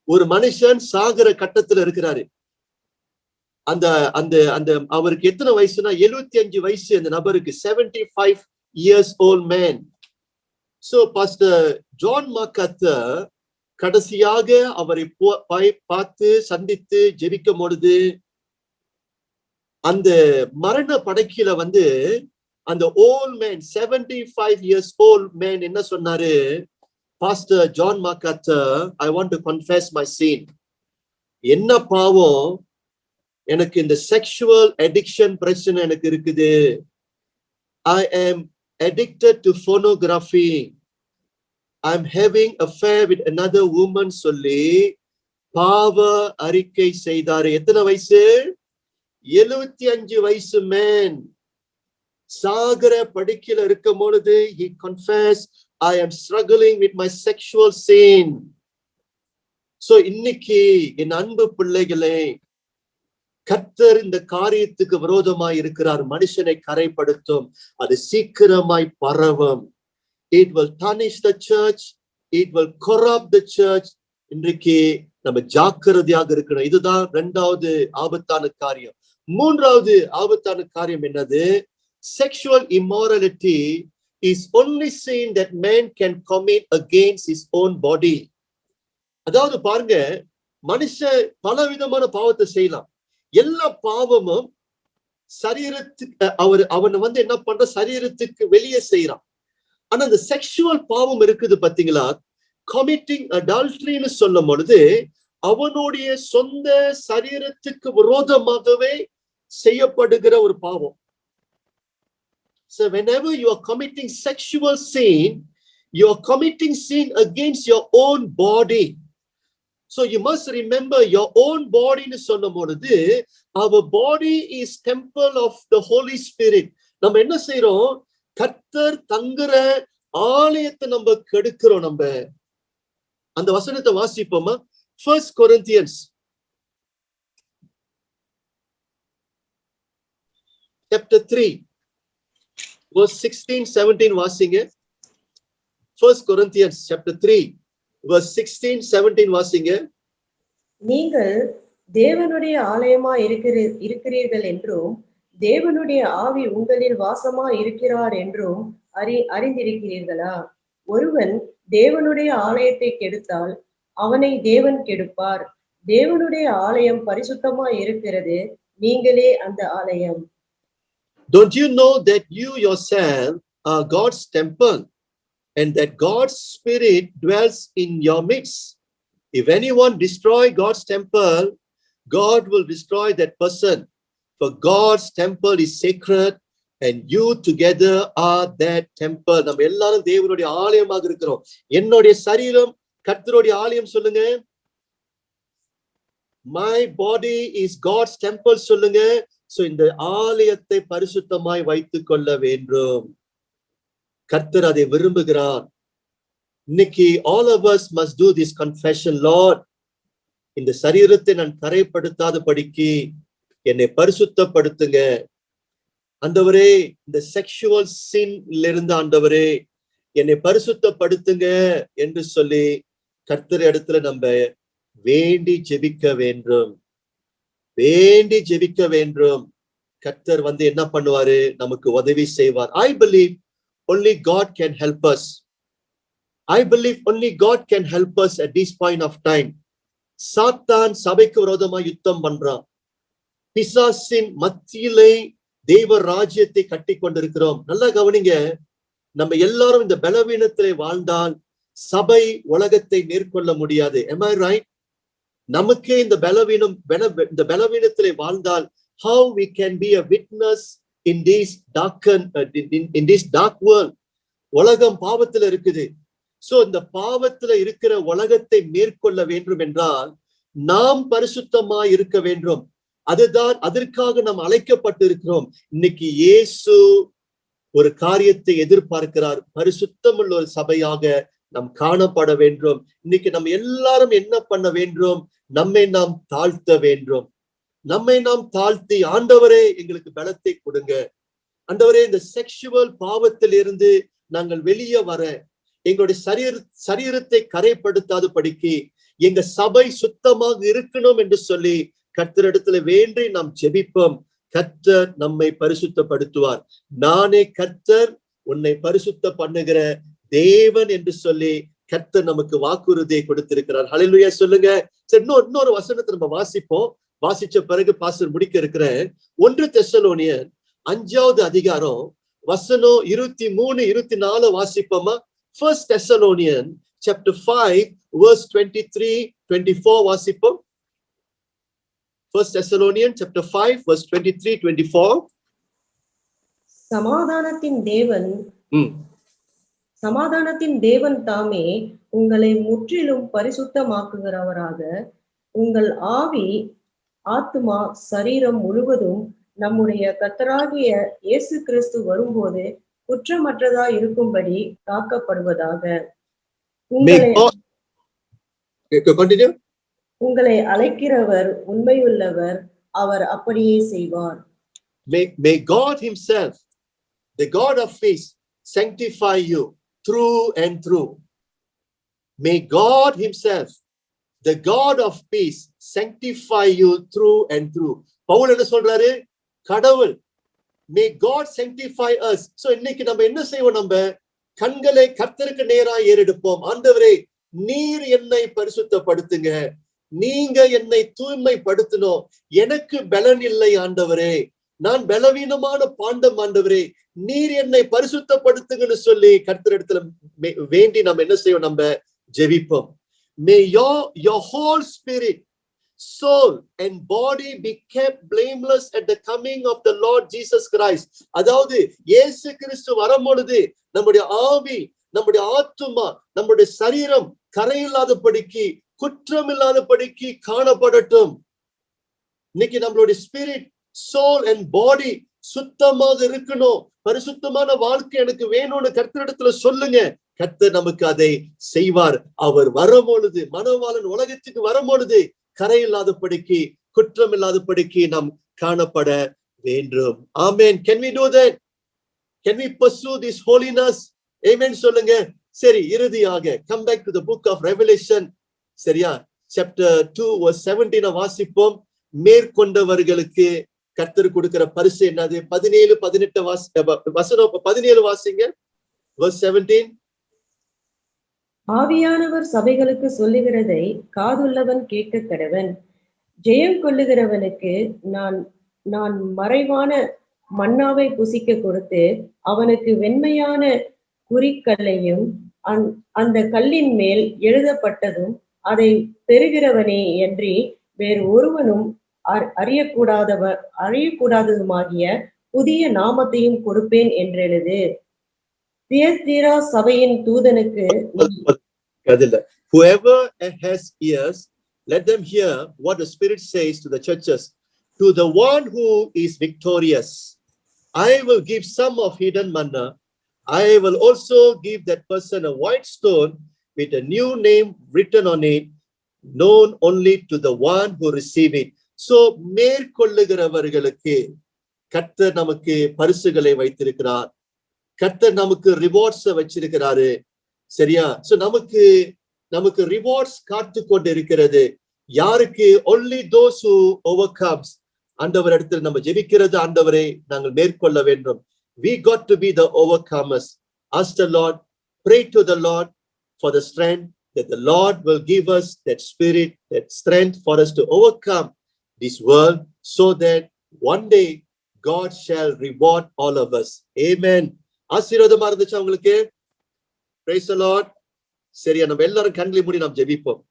ஒரு மனுஷன் சாகர கட்டத்துல இருக்கிறாரு. அந்த அந்த அந்த அவருக்கு எத்தனை வயசுனா 75 வயசு அந்த நபருக்கு. 75 years old man. So pastor John MacArthur கடைசியாக அவரை பார்த்து சந்தித்து ஜெபிக்கும் பொழுது அந்த மரண படைக்கில வந்து அந்த old man, 75 years old man என்ன சொன்னாரு? Pastor John MacArthur, I want to confess my sin. என்ன பாவம்? எனக்கு இந்த செக்ஷுவல் அடிக்ஷன் பிரச்சனை எனக்கு இருக்குது. I am addicted to pornography. I'm having affair with another woman சொல்லி பாவ அறிக்கை செய்தாரு. எத்தனை வயசு? 75 வயசு மேன். சாகர படுக்கையில இருக்கும் பொழுது he confessed, I am struggling with my sexual sin. So இன்னைக்கு என் அன்பு பிள்ளைகளே, கர்த்தர் இந்த காரியத்துக்கு விரோதமாய் இருக்கிறார். மனுஷனை கரைப்படுத்தும், அது சீக்கிரமாய் பரவும். It will tarnish the church, it will corrupt the church. இன்றைக்கு நம்ம ஜாக்கிரதையாக இருக்கணும். இதுதான் இரண்டாவது ஆபத்தான காரியம். மூன்றாவது ஆபத்தான காரியம் என்னது? Sexual immorality is only sin that man can commit against his own body. அதாவது பாருங்க, மனுஷன் பல விதமான பாவத்தை செய்யலாம். எல்லா பாவமும் சரீரத்துக்கு அவன் வந்து என்ன பண்ற? சரீரத்துக்கு வெளியே செய்யறான். ஆனா இந்த செக்ஷுவல் பாவம் இருக்குது பாத்தீங்களா, கமிட்டிங் அடல்ட்ரின்னு சொல்லும் பொழுது அவனுடைய சொந்த சரீரத்துக்கு விரோதமாகவே செய்யப்படுகிற ஒரு பாவம். So whenever you are committing sexual sin, you are committing sin against your own body. So you must remember your own body னு சொல்லும்போது our body is temple of the Holy Spirit. நம்ம என்ன செய்றோம்? கர்த்தர் தங்குற ஆலயத்தை நம்ம கெடுக்கிறோம். நம்ம அந்த வசனத்தை வாசிப்போமா? 1 Corinthians chapter 3 verse 16-17 வாசிங்க. 1 Corinthians chapter 3 verse 16-17 வாசிங்க. நீங்கள் தேவனுடைய ஆலயமா இருக்கிறீர்கள் என்றும் தேவனுடைய ஆவி உங்களில் வாசமா இருக்கிறார் என்றும் அறிந்திருக்கிறீர்களா? ஒருவன் தேவனுடைய ஆலயத்தை கெடுத்தால் அவனை தேவன் கெடுப்பார். தேவனுடைய ஆலயம் பரிசுத்தமா இருக்கிறது, நீங்களே அந்த ஆலயம். Don't you know that you yourself are God's temple and that God's Spirit dwells in your midst? If anyone destroy God's temple, God will destroy that person. For God's temple is sacred and you together are that temple. நம்ம எல்லாரும் தேவனுடைய ஆலயமாக இருக்கிறோம். என்னுடைய சரீரம் கர்த்தருடைய ஆலயம் சொல்லுங்க. My body is God's temple சொல்லுங்க. So இந்த ஆலயத்தை பரிசுத்தமாய் வைத்துக் கொள்ள வேண்டும். கர்த்தர் அதை விரும்புகிறார். இன்னைக்கு all of us must do this confession. Lord, இந்த சரீரத்தை நான் கரைப்படுத்தாத படிக்கு என்னை பரிசுத்தப்படுத்துங்க. ஆண்டவரே, இந்த செக்ஷுவல் சின்ல இருந்து ஆண்டவரே என்னை பரிசுத்தப்படுத்துங்க என்று சொல்லி கர்த்தர் இடத்துல நம்ம வேண்டி ஜெபிக்க வேண்டும். வேண்டி ஜெபிக்க வேண்டும். கர்த்தர் வந்து என்ன பண்ணுவாரு? நமக்கு உதவி செய்வார். I believe only God can help us. I believe only God can help us at this point of time. சாத்தான் சபைக்கு விரோதமா யுத்தம் பண்றான். பிசாசின் மத்தியிலே தேவ ராஜ்யத்தை கட்டி கொண்டிருக்கிறோம். நல்லா கவனிங்க, நம்ம எல்லாரும் இந்த பலவீனத்திலே வாழ்ந்தால் சபை உலகத்தை மேற்கொள்ள முடியாது. Am I right? நமக்கே இந்த பலவீனத்திலே வாழ்ந்தால் how we can be a witness in this dark world. உலகம் பாவத்துல இருக்குது. சோ இந்த பாவத்துல இருக்கிற உலகத்தை மேற்கொள்ள வேண்டும் என்றால் நாம் பரிசுத்தமாய் இருக்க வேண்டும். அதுதான், அதற்காக நாம் அழைக்கப்பட்டு இருக்கிறோம். இன்னைக்கு இயேசு ஒரு காரியத்தை எதிர்பார்க்கிறார். பரிசுத்தம் உள்ள ஒரு சபையாக நாம் காணப்பட வேண்டும். இன்னைக்கு நம்ம எல்லாரும் என்ன பண்ண வேண்டும்? நம்மை நாம் தாழ்த்த வேண்டும். நம்மை நாம் தாழ்த்தி, ஆண்டவரே எங்களுக்கு பலத்தை கொடுங்க, ஆண்டவரே இந்த செக்ஷுவல் பாவத்தில் இருந்து நாங்கள் வெளியே வர, எங்களுடைய சரீரத்தை கரைப்படுத்தாத படிக்கு எங்க சபை சுத்தமாக இருக்கணும் என்று சொல்லி கர்த்தரிடத்துல வேண்டி நாம் ஜெபிப்போம். கர்த்தர் நம்மை பரிசுத்தப்படுத்துவார். நானே கர்த்தர் உன்னை பரிசுத்த பண்ணுகிற தேவன் என்று சொல்லி கர்த்தர் நமக்கு வாக்குறுதியை கொடுத்திருக்கிறார். ஹல்லேலூயா சொல்லுங்க. சரி, இன்னொரு வசனத்தை நம்ம வாசிப்போம். வாசிச்ச பிறகு பாஸ்டர் முடிக்க இருக்கிறேன். 1 தெசலோனியர் 5வது அதிகாரம் வசனம் 23-24 வாசிப்போமா? 1 Thessalonians chapter 5 verse 23-24 வாசிப்போம். 1 Thessalonians chapter 5 verse 23-24. சமாதானத்தின் தேவன் தாமே உங்களை முற்றிலும் பரிசுத்தமாக்குகிறவராக உங்கள் ஆவி, ஆத்துமா, சரீரம் முழுவதும் நம்முடைய கர்த்தராகிய இயேசு கிறிஸ்து வரும்போது குற்றமற்றதா இருக்கும்படி காக்கப்படுவதாக. உங்களை அழைக்கிறவர் உண்மையுள்ளவர், அவர் அப்படியே செய்வார். May God himself, the God of peace, sanctify you through and through. May God himself, the God of peace, sanctify you through and through. Pavul என்ன சொல்றாரு? கடவுள், may God sanctify us. So இன்னைக்கு நம்ம என்ன செய்வோம்? நம்ம கண்களை கர்த்தருக்கு நேராக ஏறெடுப்போம். ஆண்டவரே, நீர் என்னை பரிசுத்தப்படுத்துங்க, நீங்க என்னை தூய்மைப்படுத்தணும். எனக்கு பலன் இல்லை ஆண்டவரே, நான் பலவீனமான பாண்டம் ஆண்டவரே, நீர் என்னை பரிசுத்தப்படுத்துங்கன்னு சொல்லி கர்த்தரிடத்துல வேண்டி நம்ம என்ன செய்வோம்? நம்ம ஜெபிப்போம். May your whole spirit, soul and body be kept blameless at the coming of the Lord Jesus Christ. அதாவது இயேசு கிறிஸ்து வரும்பொழுது நம்முடைய ஆவி, நம்முடைய ஆத்துமா, நம்முடைய சரீரம் கரையில்லாதபடிக்கு, குற்றமில்லாதபடிக்கு காணப்படட்டும். இன்னைக்கு நம்மளுடைய ஸ்பிரிட், சோல் அண்ட் பாடி சுத்தமாக இருக்கணும். பரிசுத்தமான வாழ்க்கை எனக்கு வேணும்னு கர்த்தரிடத்துல சொல்லுங்க. கர்த்தர் நமக்கு அதை செய்வார். அவர் வரும்பொழுது, மனவாளன் உலகத்துக்கு வரும்பொழுது கரையில்லாதபடிக்கு, குற்றமில்லாதபடிக்கு நாம் காணப்பட வேண்டும். ஆமென். Can we do that? Can we pursue this holiness? Amen சொல்லுங்க. சரி, இறுதியாக come back to the book of Revelation. சரியா? chapter 2 verse 17 வாசிப்போம். மேற்கொண்டவர்களுக்கு கர்த்தர் கொடுக்கிற பரிசு என்னது? 17 18 வசனம் 17 வாசிங்க. verse 17. ஆவியானவர் சபைகளுக்கு சொல்லுகிறதை காதுள்ளவன் கேட்க கடவன். ஜெயம் கொள்ளுகிறவனுக்கு நான் மறைவான மன்னாவை புசிக்க கொடுத்து அவனுக்கு வெண்மையான குறிக்கல்லையும் அந்த கல்லின் மேல் எழுதப்பட்டதும் அதை பெறுகிறவனே அன்றி வேறு ஒருவனும் அறியக்கூடாததுமாகிய புதிய நாமத்தையும் கொடுப்பேன் என்றெழுது. தியத்தீரா சபையின் தூதனுக்கு, whoever has ears, let them hear what the Spirit says to the churches. To the one who is victorious, I will give some of hidden manna. I will also give that person a white stone with a new name written on it, known only to the one who receive it. So மேற்கொள்ளுகிறவர்களுக்கு கர்த்தர் நமக்கு பரிசுகளை வைத்திருக்கிறார். கர்த்தர் நமக்கு rewards வச்சிருக்கிறாரு. சரியா? So நமக்கு rewards காத்து கொண்டு இருக்கிறது. யாருக்கு? only those who overcomes. ஆண்டவர் இடத்தில் நம்ம ஜெபிக்கிறது, ஆண்டவரே நாங்கள் மேற்கொள்ள வேண்டும். We got to be the overcomers. Ask the Lord, pray to the Lord for the strength that the Lord will give us, that spirit, that strength for us to overcome this world, so that one day God shall reward all of us. Amen. ஆசீர்வாதமா இருந்துச்சு உங்களுக்கு? Praise the Lord. சரியா? நம்ம எல்லாரும் கண்களை மூடி நாம் ஜெபிப்போம்.